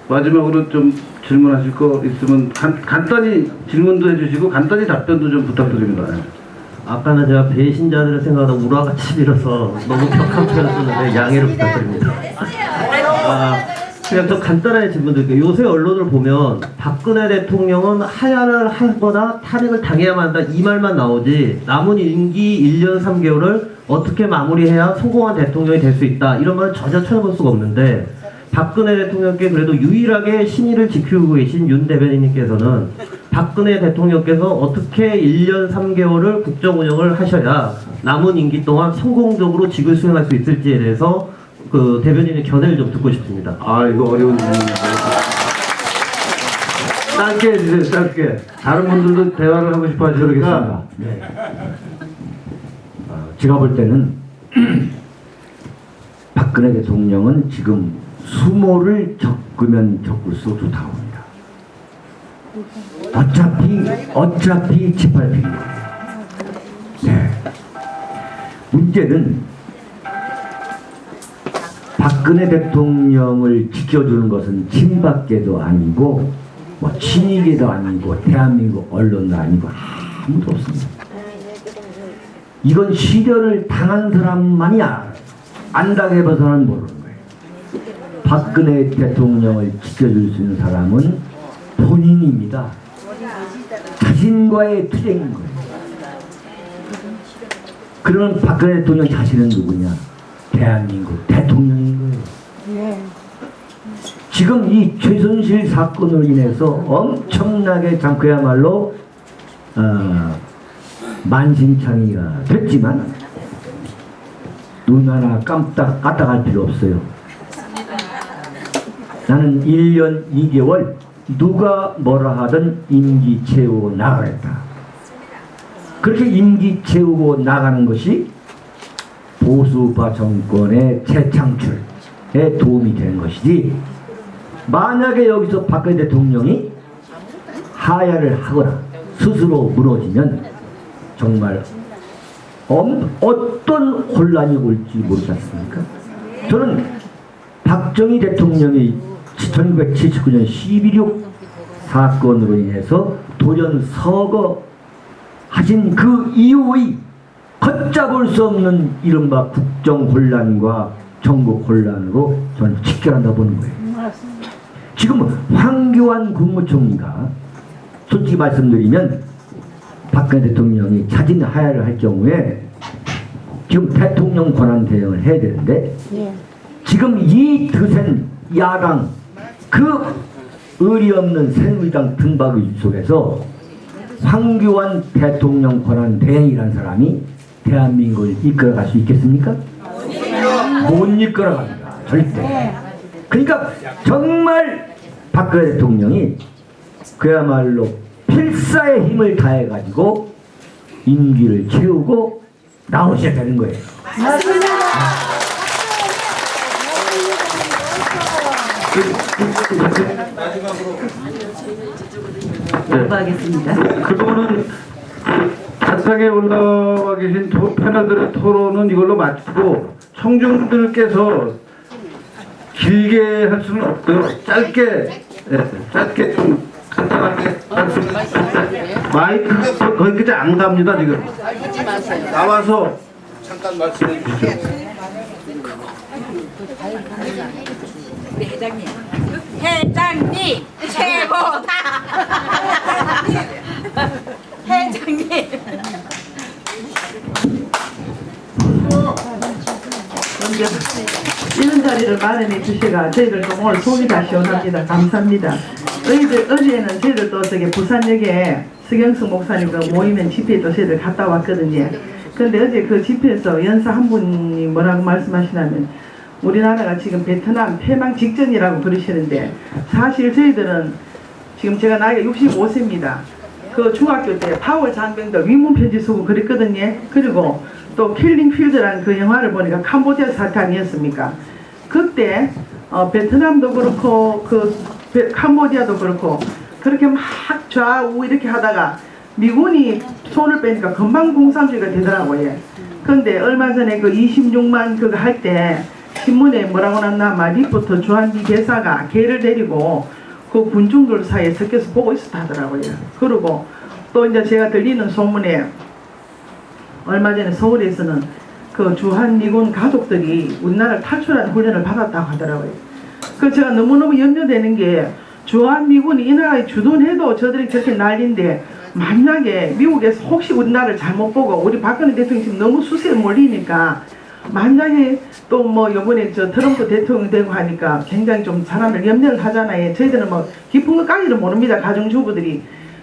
마지막으로 좀 질문하실 거 있으면 간단히 질문도 해주시고 간단히 답변도 좀 부탁드립니다. 아까는 제가 배신자들을 생각하다 우라같이 밀어서 너무 격한 표현 썼는데 양해를 부탁드립니다. 그냥 좀 간단하게 질문 드릴게요. 요새 언론을 보면 박근혜 대통령은 하야를 하거나 탄핵을 당해야만 한다 이 말만 나오지 남은 임기 1년 3개월을 어떻게 마무리해야 성공한 대통령이 될 수 있다 이런 말은 전혀 찾아볼 수가 없는데 박근혜 대통령께 그래도 유일하게 신의를 지키고 계신 윤 대변인님께서는 박근혜 대통령께서 어떻게 1년 3개월을 국정 운영을 하셔야 남은 임기 동안 성공적으로 직을 수행할 수 있을지에 대해서 그 대변인의 견해를 좀 듣고 싶습니다. 이거 어려운 질문입니다. 짧게 해주세요, 짧게. 다른 분들도 대화를 하고 싶어 하시니까. 네. 제가 볼 때는 박근혜 대통령은 지금 수모를 적으면 적을수록 좋다고 봅니다. 어차피 짓밟히는 거예요. 네. 문제는 박근혜 대통령을 지켜주는 것은 친박계도 아니고 뭐 친이계도 아니고 대한민국 언론도 아니고 아무도 없습니다. 이건 시련을 당한 사람만이 안 당해봐서는 모르는 거예요. 박근혜 대통령을 지켜줄 수 있는 사람은 본인입니다. 자신과의 투쟁인 거예요. 그러면 박근혜 대통령 자신은 누구냐? 대한민국 대통령인 거예요. 지금 이 최순실 사건으로 인해서 엄청나게 참 그야말로 만신창이가 됐지만 눈 하나 까딱할 필요 없어요. 나는 1년 2개월 누가 뭐라 하든 임기 채우고 나가겠다. 그렇게 임기 채우고 나가는 것이 보수파 정권의 재창출에 도움이 되는 것이지, 만약에 여기서 박근혜 대통령이 하야를 하거나 스스로 무너지면 정말 어떤 혼란이 올지 모르지 않습니까? 저는 박정희 대통령이 1979년 12.6 사건으로 인해서 돌연 서거하신 그 이후의 걷잡을 수 없는 이른바 국정 혼란과 전국 혼란으로 저는 직결한다 보는 거예요. 지금 황교안 국무총리가 솔직히 말씀드리면 박근혜 대통령이 자진 하야를 할 경우에 지금 대통령 권한 대행을 해야 되는데 지금 이 드센 야당 그 의리 없는 새누리당 등박의 속에서 황교안 대통령 권한 대행이라는 사람이 대한민국을 이끌어갈 수 있겠습니까? 못 이끌어갑니다. 절대. 그러니까 정말 박근혜 대통령이 그야말로 필사의 힘을 다해가지고 임기를 채우고 나오셔야 되는 거예요. 공부하겠습니다. 그거는 자상에 올라와 계신 패널들의 토론은 이걸로 마치고 청중들께서 길게 할 수는 없고요. 짧게 좀 간단하게 말씀. 마이크 거기까지 안 갑니다 지금. 나와서 잠깐 말씀해 주시죠. 우리 회장님 최고다. 회장님. 이런 자리를 마련해 주시가 저희들도 오늘 속이 다 시원합니다. 감사합니다. 어제는 저희들도 저기 부산역에 서경수 목사님 그 모이면 집회도 저희들 갔다 왔거든요. 근데 어제 그 집회에서 연사 한 분이 뭐라고 말씀하시냐면 우리나라가 지금 베트남 패망 직전이라고 그러시는데, 사실 저희들은 지금 제가 나이가 65세입니다. 그 중학교 때 파월 장병들 위문편지 쓰고 그랬거든요. 그리고 또 킬링 필드라는 그 영화를 보니까 캄보디아 사태 아니었습니까? 그때 베트남도 그렇고 캄보디아도 그렇고 그렇게 막 좌우 이렇게 하다가 미군이 손을 빼니까 금방 공산주의가 되더라고요. 그런데 얼마 전에 그 26만 그거 할 때 신문에 뭐라고 났나 리포터 주한미 대사가 개를 데리고 그 군중들 사이에 섞여서 보고 있었다 하더라고요. 그리고 또 이제 제가 들리는 소문에 얼마 전에 서울에서는 그 주한미군 가족들이 우리나라를 탈출하는 훈련을 받았다고 하더라고요. 그 제가 너무너무 염려되는 게 주한미군이 이 나라에 주둔해도 저들이 저렇게 난리인데 만약에 미국에서 혹시 우리나라를 잘못 보고 우리 박근혜 대통령이 지금 너무 수세에 몰리니까 만약에 또 뭐 이번에 저 트럼프 대통령 되고 하니까 굉장히 좀 사람들 염려를 하잖아요. 저희들은 뭐 깊은 것까지는 모릅니다. 가정주부들이.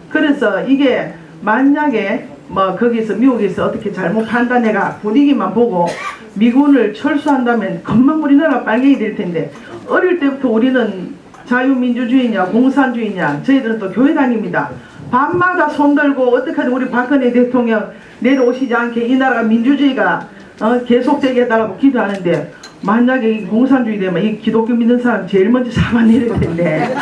그래서 이게 만약에 뭐 거기서 미국에서 어떻게 잘못 판단해가 분위기만 보고 미군을 철수한다면 금방 우리나라가 빨갱이 될 텐데 어릴 때부터 우리는 자유민주주의냐 공산주의냐 저희들은 또 교회 다닙니다. 밤마다 손들고 어떡하든 우리 박근혜 대통령 내려오시지 않게 이 나라가 민주주의가 계속되게 해달라고 기도하는데 만약에 이 공산주의 되면 이 기독교 믿는 사람 제일 먼저 잡아내릴 텐데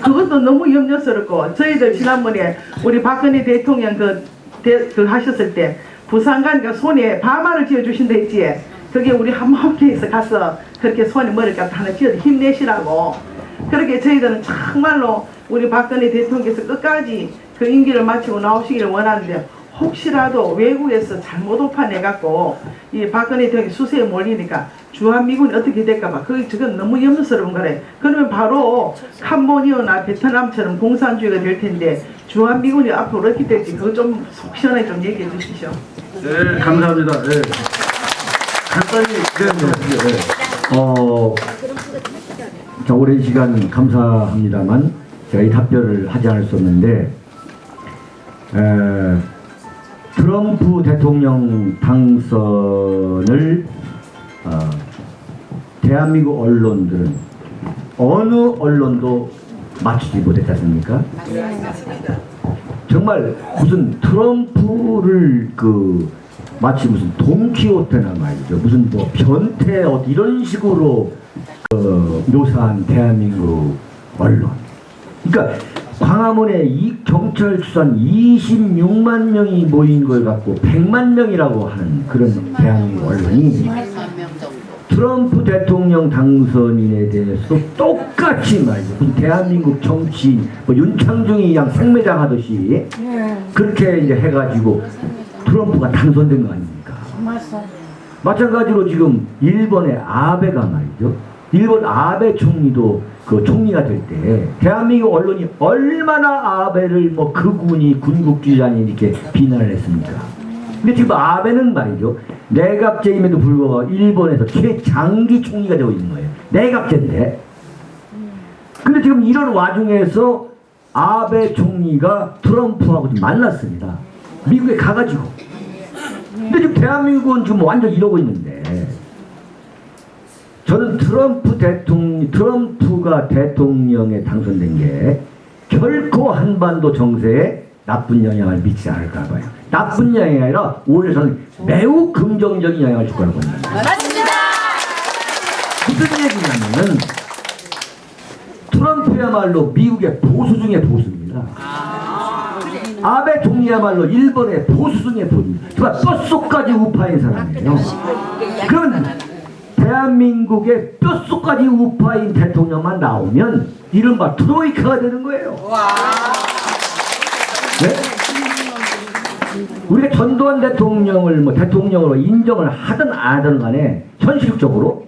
그것도 너무 염려스럽고 저희들 지난번에 우리 박근혜 대통령 그 하셨을 때 부산 가니까 손에 바마를 지어주신다 했지. 그게 우리 함께해서 가서 그렇게 손에 머리를 갖다 하나 지어서 힘내시라고. 그렇게 저희들은 정말로 우리 박근혜 대통령께서 끝까지 그 임기를 마치고 나오시기를 원하는데 혹시라도 외국에서 잘못 오판해갖고 이 박근혜 대통령이 수세에 몰리니까 주한미군이 어떻게 될까봐 저건 너무 염려스러운 거래. 그러면 바로 캄보디아나 베트남처럼 공산주의가 될 텐데 주한미군이 앞으로 어떻게 될지 그거 좀 속 시원하게 좀 얘기해 주시죠. 네, 감사합니다. 네. 간단히 자, 오랜 시간 감사합니다만 제가 이 답변을 하지 않을 수 없는데 트럼프 대통령 당선을 대한민국 언론들은 어느 언론도 맞추지 못했지 않습니까? 정말 무슨 트럼프를 마치 무슨 돈키호테나 말이죠. 무슨 뭐 변태 이런 식으로 묘사한 대한민국 언론. 그러니까 광화문에 이 경찰 추산 26만 명이 모인 걸 갖고 100만 명이라고 하는 그런 대한민국 언론이 트럼프 대통령 당선인에 대해서 똑같이 말이죠. 무슨 대한민국 정치인 뭐 윤창중이 그냥 생매장 하듯이 그렇게 이제 해가지고 트럼프가 당선된 거 아닙니까? 마찬가지로 지금 일본의 아베가 말이죠. 일본 아베 총리도 그 총리가 될 때 대한민국 언론이 얼마나 아베를 뭐 극우니 군국주의자니 이렇게 비난을 했습니까? 근데 지금 아베는 말이죠. 내각제임에도 불구하고 일본에서 최장기 총리가 되고 있는 거예요. 내각제인데. 근데 지금 이런 와중에서 아베 총리가 트럼프하고 좀 만났습니다. 미국에 가가지고. 근데 지금 대한민국은 지금 완전 이러고 있는데 저는 트럼프가 대통령에 당선된 게 결코 한반도 정세에 나쁜 영향을 미치지 않을까 봐요. 나쁜 영향이 아니라 오히려 저는 매우 긍정적인 영향을 줄 거라고 봅니다. 맞습니다. 무슨 얘기냐면은 트럼프야말로 미국의 보수 중의 보수입니다. 아베 총리야말로 일본의 보수 중의 보수입니다. 그러니까 뼛속까지 우파인 사람이에요. 그러면 대한민국의 뼛속까지 우파인 대통령만 나오면 이른바 트로이카가 되는 거예요. 네? 우리가 전두환 대통령을 뭐 대통령으로 인정을 하든 안 하든 간에 현실적으로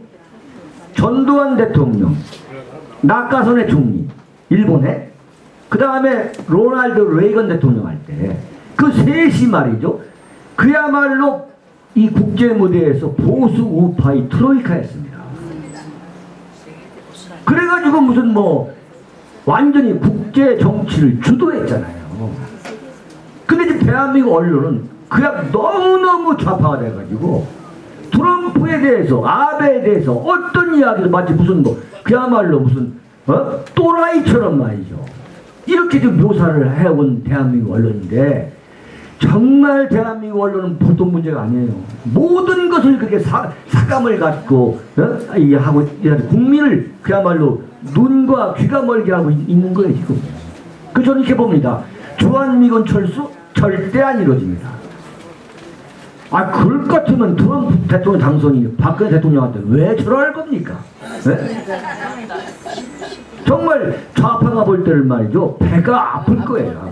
전두환 대통령, 나카소네 총리, 일본에 그 다음에 로널드 레이건 대통령 할 때 그 셋이 말이죠. 그야말로 이 국제 무대에서 보수 우파의 트로이카였습니다. 그래가지고 무슨 뭐 완전히 국제 정치를 주도했잖아요. 근데 지금 대한민국 언론은 그냥 너무너무 좌파가 돼가지고 트럼프에 대해서 아베에 대해서 어떤 이야기도 마치 무슨 뭐 그야말로 무슨 또라이처럼 말이죠. 이렇게 좀 묘사를 해온 대한민국 언론인데 정말 대한민국 언론은 보통 문제가 아니에요. 모든 것을 그렇게 사감을 갖고 하고 국민을 그야말로 눈과 귀가 멀게 하고 있는 거예요 지금. 그 저는 이렇게 봅니다. 주한미군 철수 절대 안 이루어집니다. 그럴 것 같으면 트럼프 대통령 당선이 박근혜 대통령한테 왜 저럴 겁니까? 네? 정말 좌파가 볼 때는 말이죠, 배가 아플 거예요.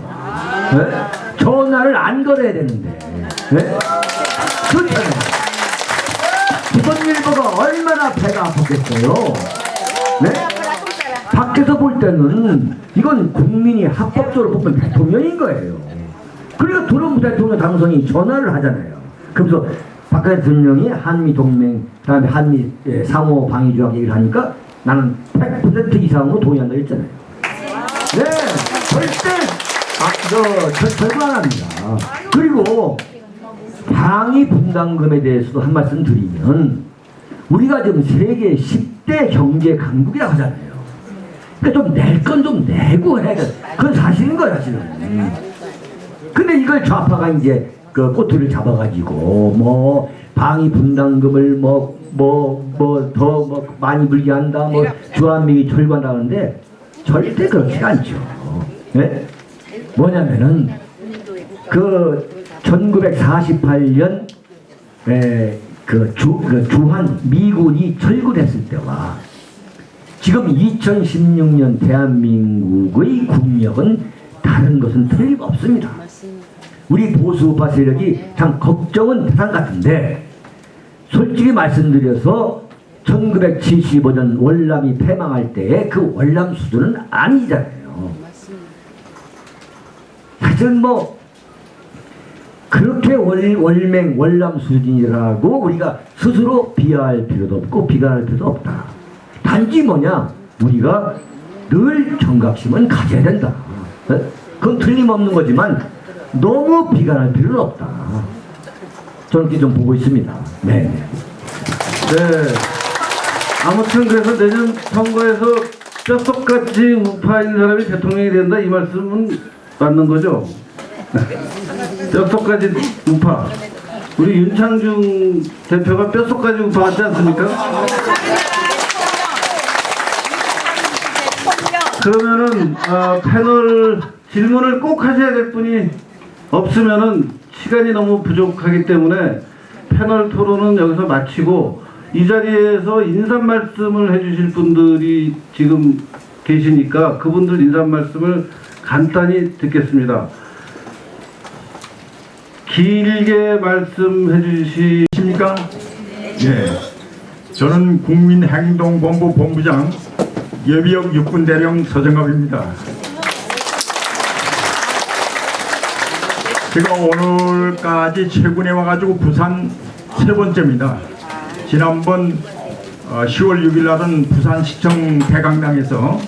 네? 전화를 안 걸어야 되는데. 네? 그렇잖아요. 조선일보가 얼마나 배가 아팠겠어요. 네? 밖에서 볼 때는 이건 국민이 합법적으로 뽑은 대통령인 거예요. 그러니까 트럼프 대통령 당선이 전화를 하잖아요. 그래서 박근혜 대통령이 한미 동맹, 그다음에 한미 상호 방위 조약 얘기를 하니까 나는 100% 이상으로 동의한다 했잖아요. 네, 절대 절반합니다. 그리고 방위 분담금에 대해서도 한 말씀 드리면 우리가 지금 세계 10대 경제 강국이라고 하잖아요. 그러니까 좀 낼 건 좀 내고 해야 돼. 그건 사실인 거야, 사실은. 근데 이걸 좌파가 이제 그 꼬투리를 잡아가지고 뭐 방위 분담금을 더 많이 물게 한다, 뭐 주한미군이 철거한다는데 절대 그렇지 않죠. 네? 뭐냐면은 그 1948년 주한 미군이 철군했을 때와 지금 2016년 대한민국의 국력은 다른 것은 틀림없습니다. 우리 보수우파 세력이 참 걱정은 대상 같은데 솔직히 말씀드려서 1975년 월남이 패망할 때의 그 월남 수준은 아니잖아요. 사실 뭐 그렇게 월남 수준이라고 우리가 스스로 비하할 필요도 없고 비관할 필요도 없다. 단지 뭐냐, 우리가 늘 경각심은 가져야 된다. 그건 틀림없는 거지만 너무 비관할 필요는 없다. 저는 이렇게 좀 보고 있습니다. 네. 네. 아무튼 그래서 내년 선거에서 뼛속같이 우파인 사람이 대통령이 된다, 이 말씀은 맞는 거죠? 뼛속까지 우파. 우리 윤창중 대표가 뼛속까지 우파 같지 않습니까? 그러면은 패널 질문을 꼭 하셔야 될 분이 없으면은 시간이 너무 부족하기 때문에 패널 토론은 여기서 마치고 이 자리에서 인사 말씀을 해주실 분들이 지금 계시니까 그분들 인사 말씀을 간단히 듣겠습니다. 길게 말씀해 주시십니까? 예, 저는 국민행동본부 본부장 예비역 육군대령 서정갑입니다. 제가 오늘까지 최근에 와가지고 부산 세 번째입니다. 지난번 10월 6일 날은 부산시청 대강당에서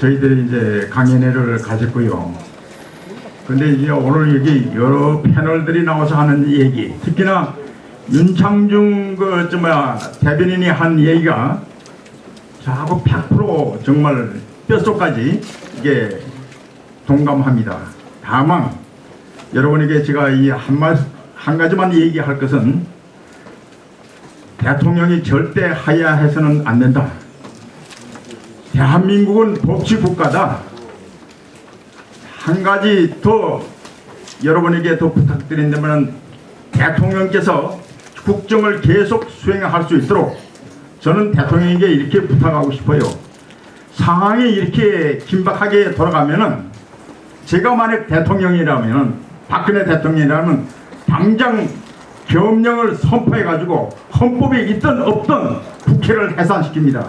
저희들이 이제 강연회를 가졌고요. 근데 이제 오늘 여기 여러 패널들이 나와서 하는 얘기, 특히나 윤창중 대변인이 한 얘기가 저하고 100% 정말 뼛속까지 이게 동감합니다. 다만 여러분에게 제가 이 한 가지만 얘기할 것은 대통령이 절대 하야해서는 안 된다. 대한민국은 법치국가다. 한 가지 더 여러분에게 더 부탁드린다면 대통령께서 국정을 계속 수행할 수 있도록 저는 대통령에게 이렇게 부탁하고 싶어요. 상황이 이렇게 긴박하게 돌아가면은 제가 만약 대통령이라면, 박근혜 대통령이라면 당장 계엄령을 선포해 가지고 헌법에 있든 없든 국회를 해산시킵니다.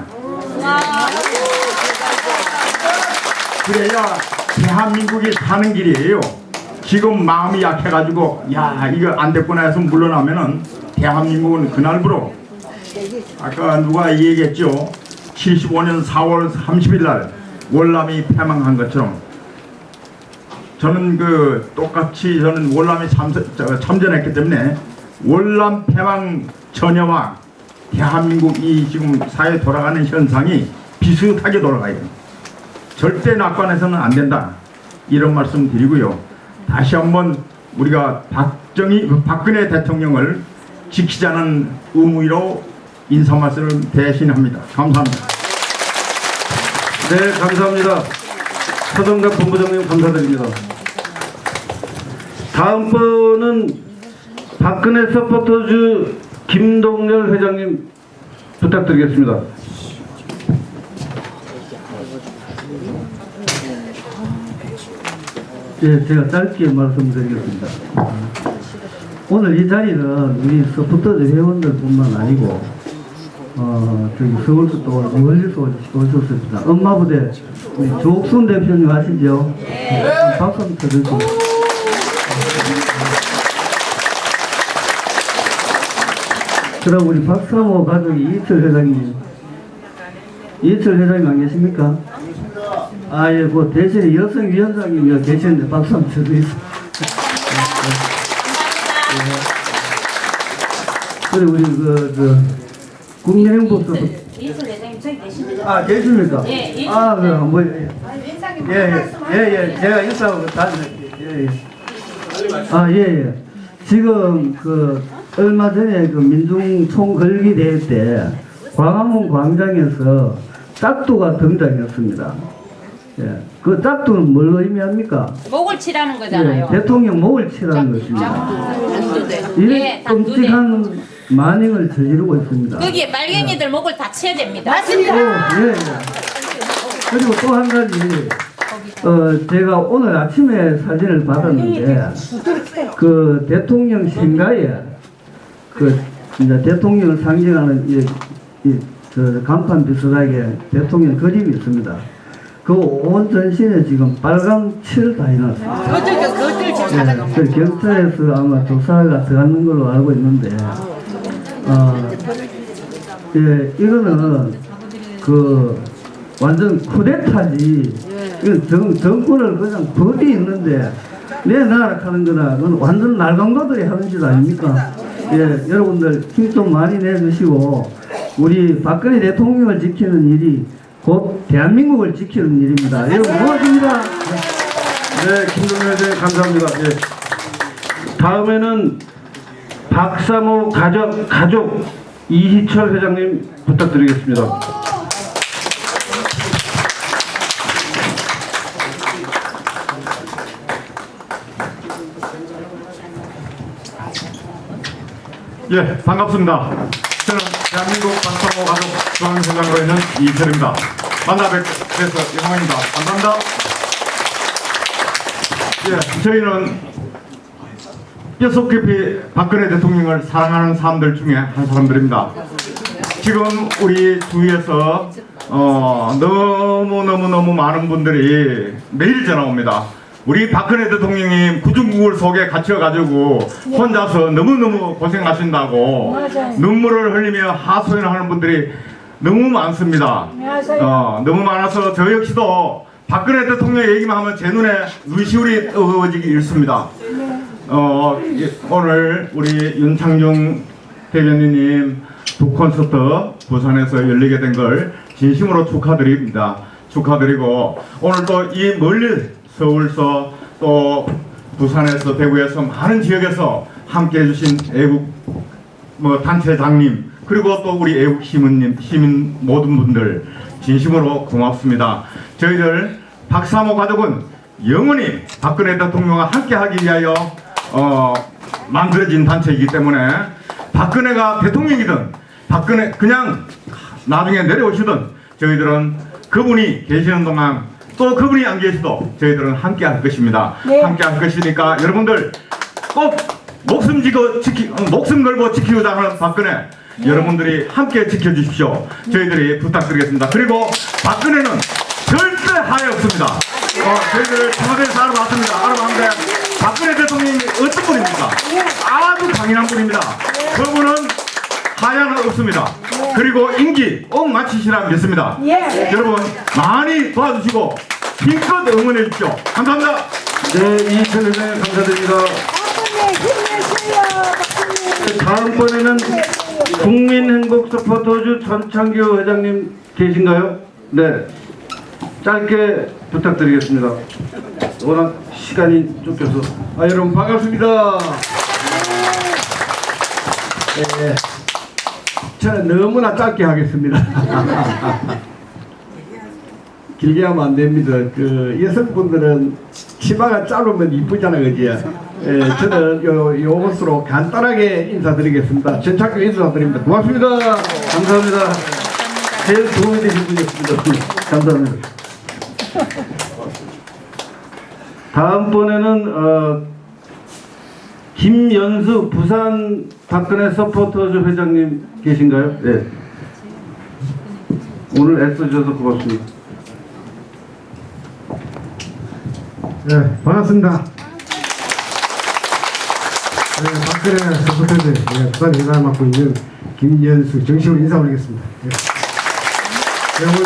그래야 대한민국이 사는 길이에요. 지금 마음이 약해가지고 야 이거 안 됐구나 해서 물러나면은 대한민국은 그날부로 아까 누가 얘기했죠. 75년 4월 30일 날 월남이 패망한 것처럼 저는 똑같이 저는 월남이 참전했기 때문에 월남 패망 전야와 대한민국이 지금 사회 돌아가는 현상이 비슷하게 돌아가요. 절대 낙관해서는 안 된다. 이런 말씀 드리고요. 다시 한번 우리가 박근혜 대통령을 지키자는 의무로 인사 말씀을 대신합니다. 감사합니다. 네, 감사합니다. 서정갑 본부장님 감사드립니다. 다음 분은 박근혜 서포터즈 김동열 회장님 부탁드리겠습니다. 예, 제가 짧게 말씀드리겠습니다. 오늘 이 자리는 우리 서포터즈 회원들뿐만 아니고 저기 서울서 또 멀리서 오셨습니다. 엄마부대 우리 조옥순 대표님 아시죠? 박수 한번 쳐주세요. 그럼 우리 박사모 가족이 이철 회장님 안 계십니까? 아, 예, 그 대신에 여성위원장님이 계시는데 박수 한번 쳐주세요. 그리고 우리 국민행복도 이철 회장님 저기 계십니다. 아, 계십니까? 예, 아, 그 뭐, 예. 제가 인사하고 다시 아, 예. 지금 얼마 전에 민중 총궐기 대회 때 광화문 광장에서 짝두가 등장했습니다. 예, 그 짝두는 뭘로 의미합니까? 목을 치라는 거잖아요. 예, 대통령 목을 치라는 것입니다. 이런 끔찍한 만행을 저지르고 있습니다. 거기에 빨갱이들 목을 다 쳐야 됩니다. 예. 그리고 또 한 가지, 제가 오늘 아침에 사진을 받았는데, 그 대통령 신가에, 이제 대통령을 상징하는 간판 비슷하게 대통령 그림이 있습니다. 그 온 전신에 지금 빨간 칠을 다 해놨어요. 그 경찰에서 아마 조사가 들어가는 걸로 알고 있는데, 예, 이거는 완전 쿠데타지. 이건 정권을 그냥 법이 있는데 내 나라 하는 거나 그건 완전 날강도들이 하는 짓 아닙니까? 예, 여러분들 힘 좀 많이 내주시고 우리 박근혜 대통령을 지키는 일이 곧 대한민국을 지키는 일입니다. 여러분 고맙습니다. 네, 김동열 회장님 감사합니다. 예. 다음에는 박사모 가족 이희철 회장님 부탁드리겠습니다. 예, 반갑습니다. 저는 대한민국 박사모 가족 중앙회장으로 있는 이희철입니다. 만나 뵙게돼서 영광입니다. 감사합니다. 예, 저희는 뼛속 깊이 박근혜 대통령을 사랑하는 사람들 중에 한 사람들입니다. 지금 우리 주위에서 너무 많은 분들이 매일 전화 옵니다. 우리 박근혜 대통령이 구중국을 속에 갇혀가지고 혼자서 너무너무 고생하신다고 눈물을 흘리며 하소연하는 분들이 너무 많습니다. 너무 많아서 저 역시도 박근혜 대통령 얘기만 하면 제 눈에 눈시울이 뜨거워지기 일쑤입니다. 오늘 우리 윤창중 대변인님 두 콘서트 부산에서 열리게 된 걸 진심으로 축하드립니다. 축하드리고 오늘 또 이 멀리 서울서 또 부산에서 대구에서 많은 지역에서 함께 해주신 애국 단체장님 그리고 또 우리 애국 시민 모든 분들 진심으로 고맙습니다. 저희들 박사모 가족은 영원히 박근혜 대통령과 함께 하기 위하여 만들어진 단체이기 때문에 박근혜가 대통령이든 박근혜 그냥 나중에 내려오시든 저희들은 그분이 계시는 동안 또 그분이 안 계셔도 저희들은 함께 할 것입니다. 함께 할 것이니까 여러분들 꼭 목숨 걸고 지키고자 하는 박근혜 여러분들이 함께 지켜주십시오. 저희들이 부탁드리겠습니다. 그리고 박근혜는 절대 하에 없습니다. 저희들 청와대에서 알아봤는데 박근혜 대통령이 어떤 분입니까? 아주 강인한 분입니다. 그분은 하야는 없습니다. 그리고 임기 꼭 마치시라 믿습니다. 여러분 많이 도와주시고 힘껏 응원해 주십시오. 감사합니다. 네, 이희철 회장님 감사드립니다. 다음번에는 국민행복 서포터즈 전창규 회장님 계신가요? 네, 짧게 부탁드리겠습니다. 워낙 시간이 쫓겨서. 여러분 반갑습니다. 네, 저는 너무나 짧게 하겠습니다. 길게 하면 안 됩니다. 여성분들은 치마가 짧으면 이쁘잖아요, 그지? 저는 요것으로 간단하게 인사드리겠습니다. 전착교 인사드립니다. 고맙습니다. 감사합니다. 제일 도움이 되신 분이었습니다. 감사합니다. 다음번에는 김연수 부산 박근혜 서포터즈 회장님 계신가요? 네. 오늘 애써주셔서 고맙습니다. 네, 반갑습니다. 네, 박근혜 서포터즈 부산 회장을 맡고 있는 김연수 정식으로 인사 올리겠습니다. 네. 오늘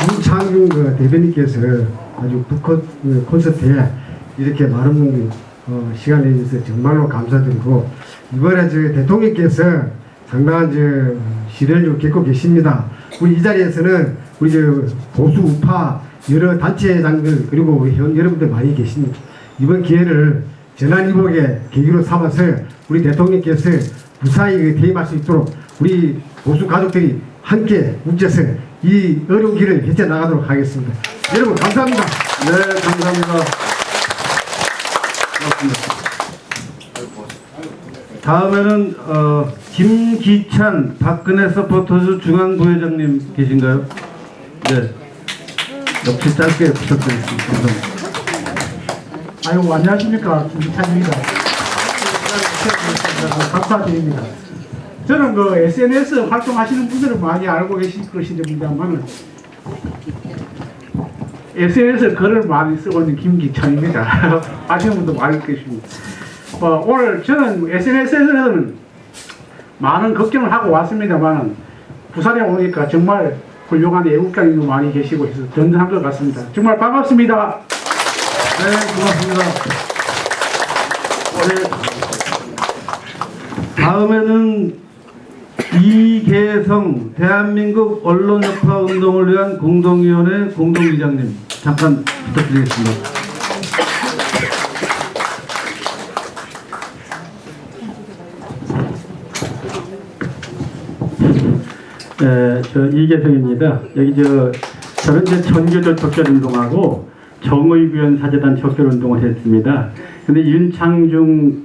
김창균 대변인께서 아주 북한 콘서트에 이렇게 많은 분들 시간 내주셔서 정말로 감사드리고, 이번에 대통령께서 상당한 시련을 겪고 계십니다. 우리 이 자리에서는 우리 보수 우파 여러 단체장들 그리고 여러분들 많이 계십니다. 이번 기회를 재난이복의 계기로 삼아서 우리 대통령께서 무사히 퇴임할 수 있도록 우리 보수 가족들이 함께 뭉쳐서 이 어려운 길을 헤쳐나가도록 하겠습니다. 여러분 감사합니다. 네, 감사합니다. 고맙습니다. 다음에는 김기찬 박근혜 서포터즈 중앙부회장님 계신가요? 네. 역시 짧게 부탁드리겠습니다. 감사합니다. 아유, 안녕하십니까. 김기찬입니다. 감사드립니다. 저는 SNS 활동하시는 분들은 많이 알고 계실 것입니다만 SNS 글을 많이 쓰고 있는 김기찬입니다. 아시는 분도 많을 것입니다. 오늘 저는 SNS에서는 많은 걱정을 하고 왔습니다만 부산에 오니까 정말 훌륭한 애국가님도 많이 계시고 해서 든든한 것 같습니다. 정말 반갑습니다. 네, 고맙습니다. 네. 다음에는 이계성 대한민국 언론협화 운동을 위한 공동위원회 공동위장님 잠깐 부탁드리겠습니다. 네, 저 이계성입니다. 여기 저는 이제 전교조 척결운동하고 정의구현 사재단 척결운동을 했습니다. 근데 윤창중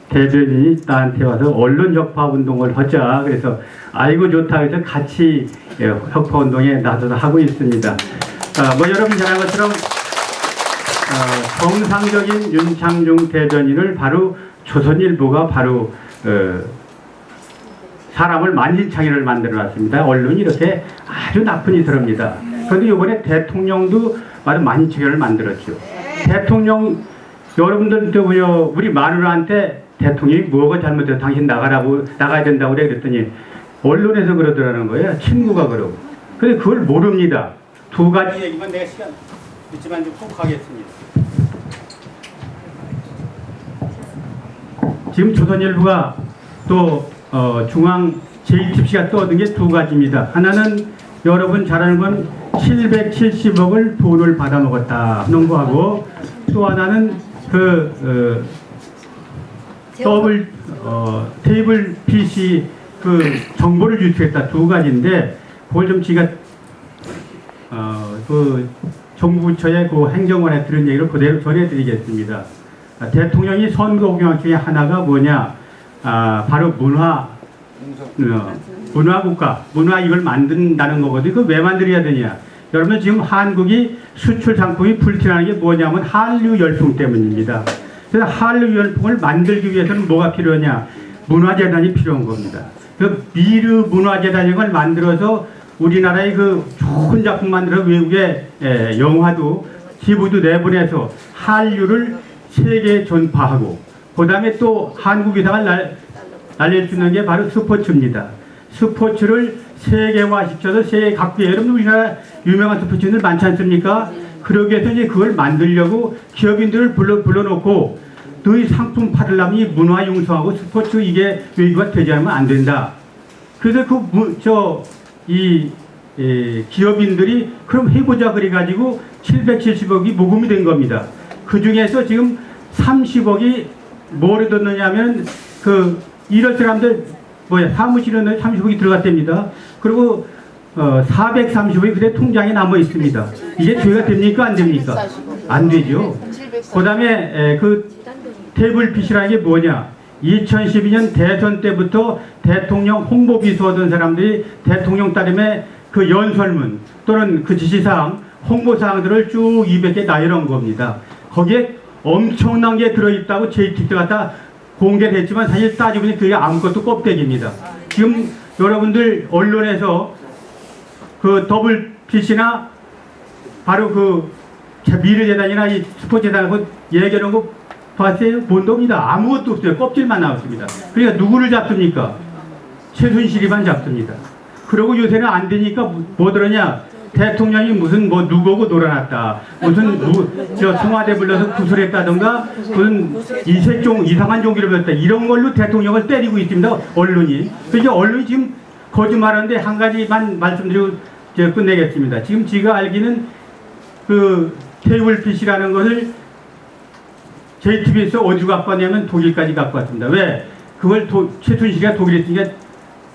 대변인이 나한테 와서 언론협화운동을 하자. 그래서 아이고 좋다 해서 같이 협화운동에 나서서 하고 있습니다. 여러분 잘 아는 것처럼 정상적인 윤창중 대변인을 바로 조선일보가 바로 사람을 만신창이를 만들어놨습니다. 언론이 이렇게 아주 나쁜 이들입니다. 그런데 이번에 대통령도 바로 만신창이를 만들었죠. 대통령 여러분들 우리 마누라한테 대통령이 뭐가 잘못해서 당신 나가야 된다고 그랬더니 언론에서 그러더라는 거예요. 친구가 그러고. 근데 그걸 모릅니다. 두 가지 얘기만 내가 시간 있지만 좀 꼭 하겠습니다. 지금 조선일보가 또 중앙 제1TBC가 또 얻은 게 두 가지입니다. 하나는 여러분 잘 아는 건 770억을 돈을 받아먹었다 하는 거하고, 또 하나는 테이블 PC 정보를 유출했다, 두 가지인데 그걸 좀 제가 정부부처의 행정관에 들은 얘기를 그대로 전해드리겠습니다. 대통령이 선거 공약 중에 하나가 뭐냐? 바로 문화국가, 문화 이걸 만든다는 거거든요. 그걸 왜 만들어야 되냐? 여러분 지금 한국이 수출 상품이 불티나는 게 뭐냐면 한류 열풍 때문입니다. 그래서 한류 열풍을 만들기 위해서는 뭐가 필요하냐? 문화재단이 필요한 겁니다. 그 미르 문화재단을 만들어서 우리나라의 좋은 작품 만들어 외국에 영화도 기부도 내보내서 한류를 세계에 전파하고, 그 다음에 또 한국 이상을 날릴 수 있는 게 바로 스포츠입니다. 스포츠를 세계화시켜서 세계 각국에, 여러분 우리나라 유명한 스포츠들 많지 않습니까? 그러기 위해서 이제 그걸 만들려고 기업인들을 불러놓고 너희 상품 팔으려면 이 문화 융성하고 스포츠 이게 외교가 되지 않으면 안 된다. 그래서 기업인들이 그럼 해보자 그래가지고 770억이 모금이 된 겁니다. 그 중에서 지금 30억이 뭐를 뒀느냐면 이럴 사람들 사무실에 30억이 들어갔답니다. 그리고 430억이 그대 통장에 남아 있습니다. 이게 죄가 됩니까 안 됩니까? 안 되죠. 그 다음에 테이블 핏이라는 게 뭐냐? 2012년 대선 때부터 대통령 홍보비서 하던 사람들이 대통령 따름의 그 연설문 또는 그 지시사항, 홍보사항들을 쭉 200개 나열한 겁니다. 거기에 엄청난 게 들어있다고 JTBC 갖다 공개를 했지만 사실 따지고 그게 아무것도 껍데기입니다. 지금 여러분들 언론에서 그 WPC나 바로 그 미래재단이나 이 스포츠재단하고 얘기하는 거 봤어요? 본 겁니다. 아무것도 없어요. 껍질만 나왔습니다. 그러니까 누구를 잡습니까? 최순실이만 잡습니다. 그러고 요새는 안 되니까 뭐 들었냐? 대통령이 무슨 뭐 누구고 놀아놨다. 무슨 저 청와대 불러서 구술했다던가 무슨 이색종 이상한 종기를 배웠다. 이런 걸로 대통령을 때리고 있습니다. 언론이. 그러니까 언론이 지금 거짓말하는데 한 가지만 말씀드리고 제가 끝내겠습니다. 지금 제가 알기는 그 테이블 핏이라는 것을 JTBC에서 어디로 갖고 왔냐면 독일까지 갖고 왔습니다. 왜? 그걸 최순실이가 독일에 있으니까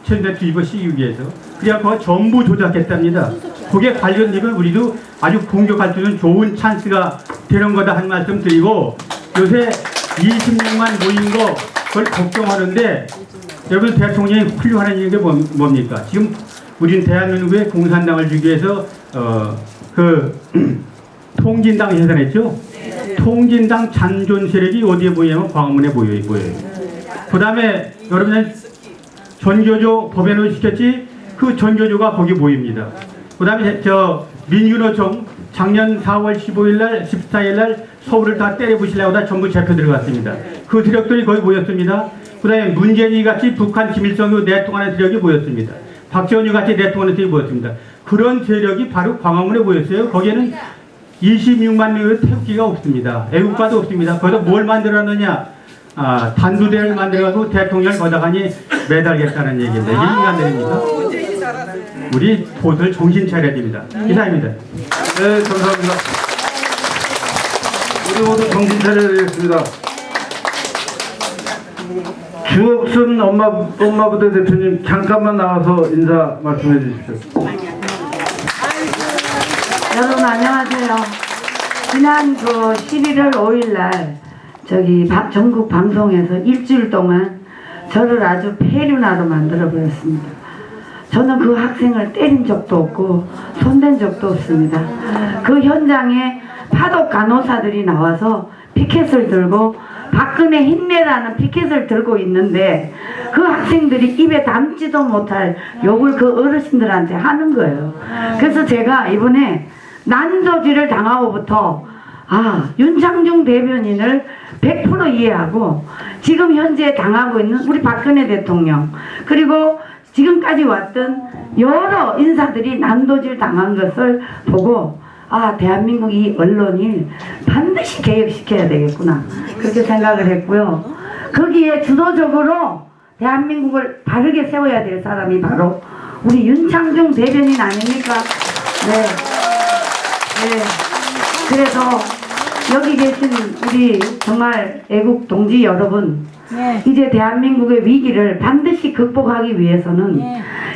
최순실 뒤집어 씌우기 위해서. 그래서 전부 조작했답니다. 거기에 관련 일을 우리도 아주 공격할 수 있는 좋은 찬스가 되는 거다 한 말씀 드리고, 요새 26만 모인 거 그걸 걱정하는데 여러분 대통령이 훌륭하는 게 뭡니까? 지금 우리는 대한민국에 공산당을 주기 위해서 그 통진당 해산했죠? 통진당 잔존 세력이 어디에 보이냐면 광화문에 보여요. 그 다음에 여러분은 전교조 법외노 시켰지? 그 전교조가 거기 보입니다. 그 다음에 저 민주노총 작년 4월 15일날 14일날 서울을 다 때려부시려고 다 전부 잡혀 들어갔습니다. 그 세력들이 거기 모였습니다. 그 다음에 문재인이 같이 북한 김일성이 내통하는 세력이 모였습니다. 박지원이 같이 내통하는 세력이 모였습니다. 그런 세력이 바로 광화문에 모였어요. 거기에는 26만 명의 태극기가 없습니다. 애국가도 없습니다. 거기서 뭘 만들었느냐? 단두대를 만들어가지고 대통령을 거다가니 매달겠다는 얘기입니다. 이게 인간들입니까? 우리 보들 정신 차려야 됩니다. 이상입니다. 네, 감사합니다. 우리 모두 정신 차려야 되겠습니다. 주옥순 엄마부대 대표님 잠깐만 나와서 인사 말씀해 주십시오. 여러분 안녕하세요. 지난 그 11월 5일날 저기 전국 방송에서 일주일 동안 저를 아주 폐륜화로 만들어 버렸습니다. 저는 그 학생을 때린 적도 없고 손댄 적도 없습니다. 그 현장에 파독 간호사들이 나와서 피켓을 들고 박근혜 힘내라는 피켓을 들고 있는데 그 학생들이 입에 담지도 못할 욕을 그 어르신들한테 하는 거예요. 그래서 제가 이번에 난도질을 당하고부터 윤창중 대변인을 100% 이해하고 지금 현재 당하고 있는 우리 박근혜 대통령 그리고 지금까지 왔던 여러 인사들이 난도질 당한 것을 보고 대한민국 이 언론이 반드시 개혁시켜야 되겠구나 그렇게 생각을 했고요. 거기에 주도적으로 대한민국을 바르게 세워야 될 사람이 바로 우리 윤창중 대변인 아닙니까? 네. 그래서 여기 계신 우리 정말 애국 동지 여러분, 이제 대한민국의 위기를 반드시 극복하기 위해서는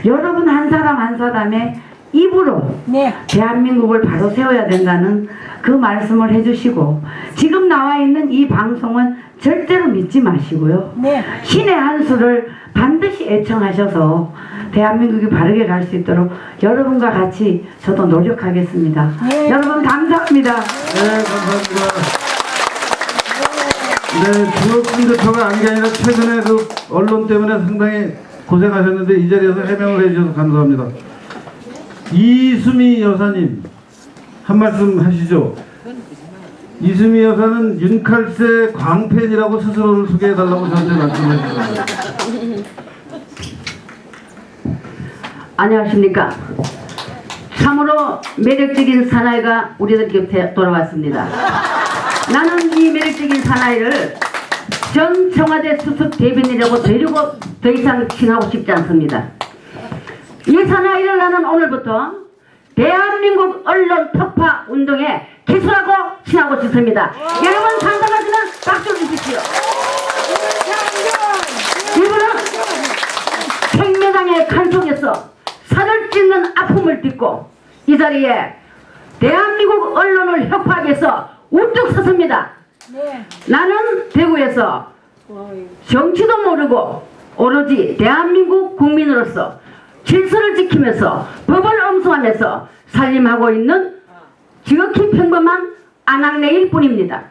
여러분 한 사람 한 사람의 입으로 대한민국을 바로 세워야 된다는 그 말씀을 해주시고, 지금 나와 있는 이 방송은 절대로 믿지 마시고요. 신의 한 수를 반드시 애청하셔서 대한민국이 바르게 갈 수 있도록 여러분과 같이 저도 노력하겠습니다. 여러분 감사합니다. 네, 감사합니다. 네, 주옥순 대표가 아닌 게 아니라 최근에 그 언론 때문에 상당히 고생하셨는데 이 자리에서 해명을 해주셔서 감사합니다. 이수미 여사님 한 말씀 하시죠. 이수미 여사는 윤칼세 광팬이라고 스스로를 소개해달라고 저한테 말씀해 주셨습니다. 안녕하십니까. 참으로 매력적인 사나이가 우리들 곁에 돌아왔습니다. 나는 이 매력적인 사나이를 전 청와대 수석 대변인이라고 데리고 더 이상 칭하고 싶지 않습니다. 이 사나이를 나는 오늘부터 대한민국 언론 폭파 운동에 기수라고 칭하고 싶습니다. 여러분 상담하시면 박수 주십시오. 이분은 생명당의 칼 속에서 살을 찢는 아픔을 딛고 이 자리에 대한민국 언론을 혁파하기 위해서 우뚝 섰습니다. 나는 대구에서 정치도 모르고 오로지 대한민국 국민으로서 질서를 지키면서 법을 엄수하면서 살림하고 있는 지극히 평범한 안학내일 뿐입니다.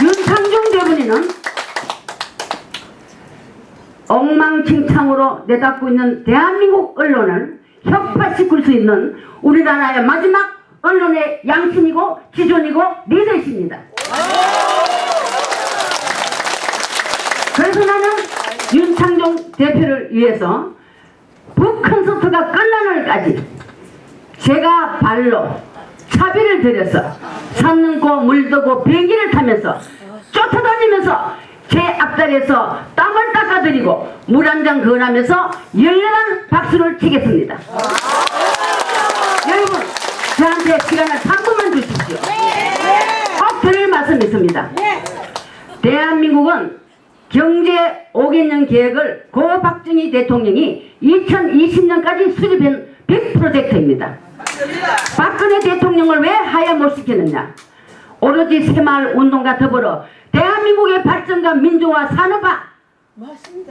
윤창중 대변인은 엉망진창으로 내닫고 있는 대한민국 언론을 혁파시킬 수 있는 우리나라의 마지막 언론의 양심이고 지존이고 리더십니다. 그래서 나는 윤창중 대표를 위해서 북콘서트가 끝나는 날까지 제가 발로 차비를 들여서 산 넘고 물 드고 비행기를 타면서 쫓아다니면서 제 앞다리에서 땀을 닦아드리고 물 한 잔 건하면서 열렬한 박수를 치겠습니다. 여러분, 저한테 시간을 3분만 주십시오. 꼭 드릴 말씀이 있습니다. 대한민국은 경제 5개년 계획을 고 박정희 대통령이 2020년까지 수립한 100프로젝트입니다. 박근혜 대통령을 왜 하야 못 시키느냐? 오로지 새마을 운동과 더불어 대한민국의 발전과 민주화 산업화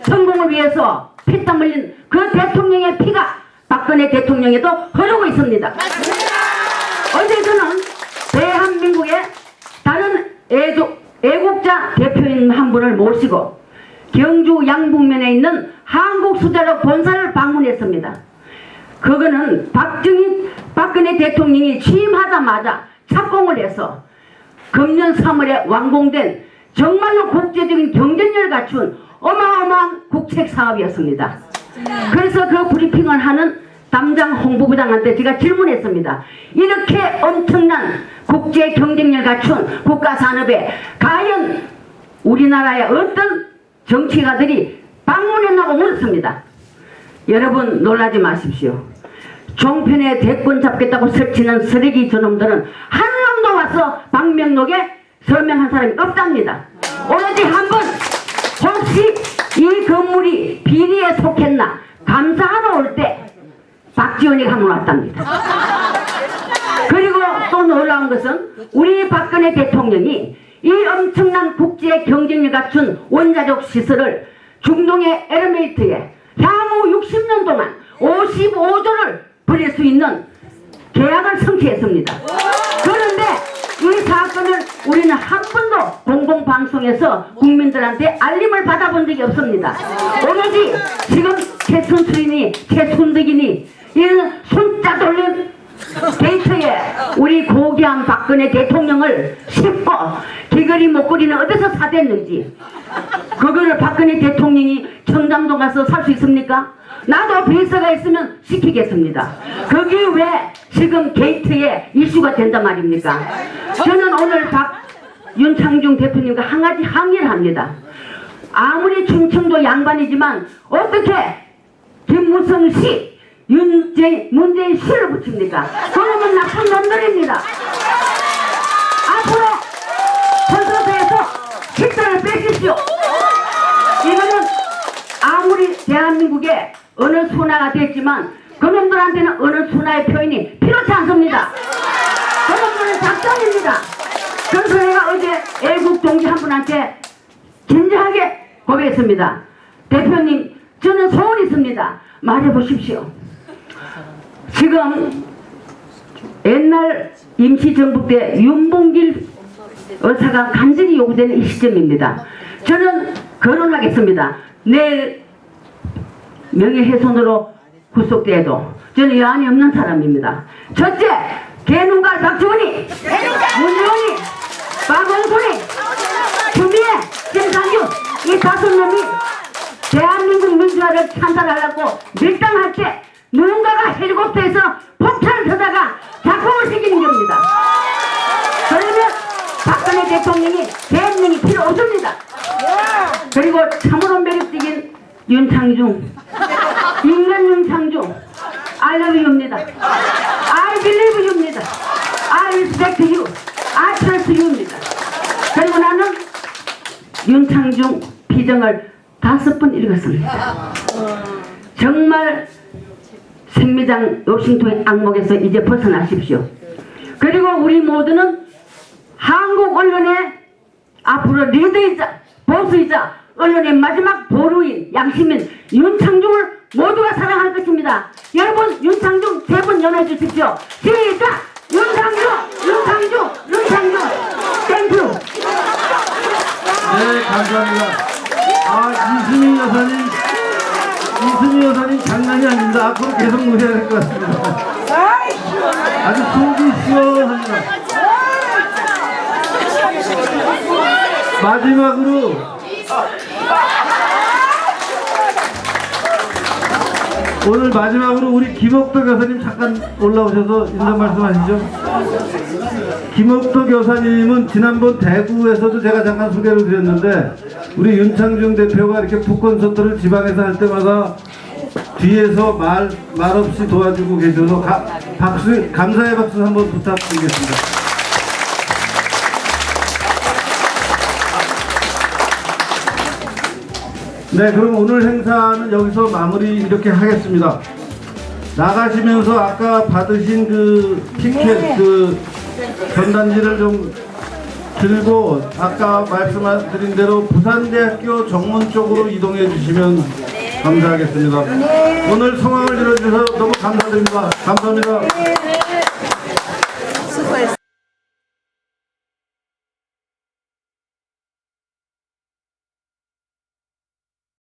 성공을 위해서 피땀 흘린 그 대통령의 피가 박근혜 대통령에도 흐르고 있습니다. 어제 저는 대한민국의 다른 애국자 대표인 한 분을 모시고 경주 양북면에 있는 한국수자로 본사를 방문했습니다. 그거는 박근혜 대통령이 취임하자마자 착공을 해서 금년 3월에 완공된 정말로 국제적인 경쟁력을 갖춘 어마어마한 국책 사업이었습니다. 그래서 그 브리핑을 하는 담당 홍보부장한테 제가 질문했습니다. 이렇게 엄청난 국제 경쟁력 갖춘 국가 산업에 과연 우리나라의 어떤 정치가들이 방문했나고 물었습니다. 여러분 놀라지 마십시오. 종편에 대권 잡겠다고 설치는 쓰레기 저놈들은 한 놈도 와서 방명록에 서명한 사람이 없답니다. 오로지 한 번 혹시 이 건물이 비리에 속했나 감사하러 올 때 박지원이가 한 번 왔답니다. 그리고 또 놀라운 것은 우리 박근혜 대통령이 이 엄청난 국제 경쟁력 갖춘 원자력 시설을 중동의 엘리베이터에 향후 60년 동안 55조를 벌일 수 있는 계약을 성취했습니다. 그런데 이 사건을 우리는 한 번도 공공방송에서 국민들한테 알림을 받아본 적이 없습니다. 오로지 지금 최순실이니 최순득이니 이런 손자 돌린 데이터에 우리 고귀한 박근혜 대통령을 씹고 귀걸이 목걸이는 어디서 사댔는지 그거를 박근혜 대통령이 청담동 가서 살 수 있습니까? 나도 비서가 있으면 시키겠습니다. 그게 왜 지금 게이트에 이슈가 된단 말입니까? 저는 오늘 윤창중 대표님과 한 가지 항의를 합니다. 아무리 충청도 양반이지만 어떻게 김무성 씨, 문재인 씨를 붙입니까? 그러면 나쁜 놈들입니다. 앞으로 콘서트에서 식사를 빼십시오. 이거는 아무리 대한민국에 어느 순화가 됐지만 그놈들한테는 어느 순화의 표현이 필요치 않습니다. 그놈들은 작전입니다. 그래서 내가 어제 애국 동지 한 분한테 진지하게 고백했습니다. 대표님, 저는 소원이 있습니다. 말해보십시오. 지금 옛날 임시정부 때 윤봉길 의사가 간절히 요구되는 이 시점입니다. 저는 거론하겠습니다. 내일 명예훼손으로 구속돼도 저는 여한이 없는 사람입니다. 첫째, 개눈갈 박지원이, 문재원이, 박원순이, 추미애, 김상규 이 5놈이 대한민국 민주화를 찬탈하려고 밀당할 때 누군가가 헬리콥터에서 폭탄을 쳐다가 작품을 시키는 겁니다. 그러면 박근혜 대통령이 대명이 필요 없습니다. 그리고 참으로 매력적인 윤창중, 인간 윤창중, I love you입니다. I believe you입니다. I respect you. I trust you입니다. 그리고 나는 윤창중 비정을 5번 읽었습니다. 정말 생미장 욕심통의 악몽에서 이제 벗어나십시오. 그리고 우리 모두는 한국 언론의 앞으로 리더이자 보수이자 언론의 마지막 보루인 양심인 윤창중을 모두가 사랑할 것입니다. 여러분 윤창중 세 번 연호해 주십시오. 시작! 윤창중! 윤창중! 윤창중! 땡큐! 네, 감사합니다. 이수미 여사님 장난이 아닙니다. 앞으로 계속 노래해야 될 것 같습니다. 아주 속이 시원합니다. 마지막으로 오늘 마지막으로 우리 김옥도 교사님 잠깐 올라오셔서 인사 말씀하시죠. 김옥도 교사님은 지난번 대구에서도 제가 잠깐 소개를 드렸는데 우리 윤창중 대표가 이렇게 북콘서트를 지방에서 할 때마다 뒤에서 말 없이 도와주고 계셔서 감사의 박수 한번 부탁드리겠습니다. 네, 그럼 오늘 행사는 여기서 마무리 이렇게 하겠습니다. 나가시면서 아까 받으신 그 티켓 그 전단지를 좀 들고 아까 말씀드린 대로 부산대학교 정문 쪽으로 이동해 주시면 감사하겠습니다. 오늘 성황을 들어주셔서 너무 감사드립니다. 감사합니다.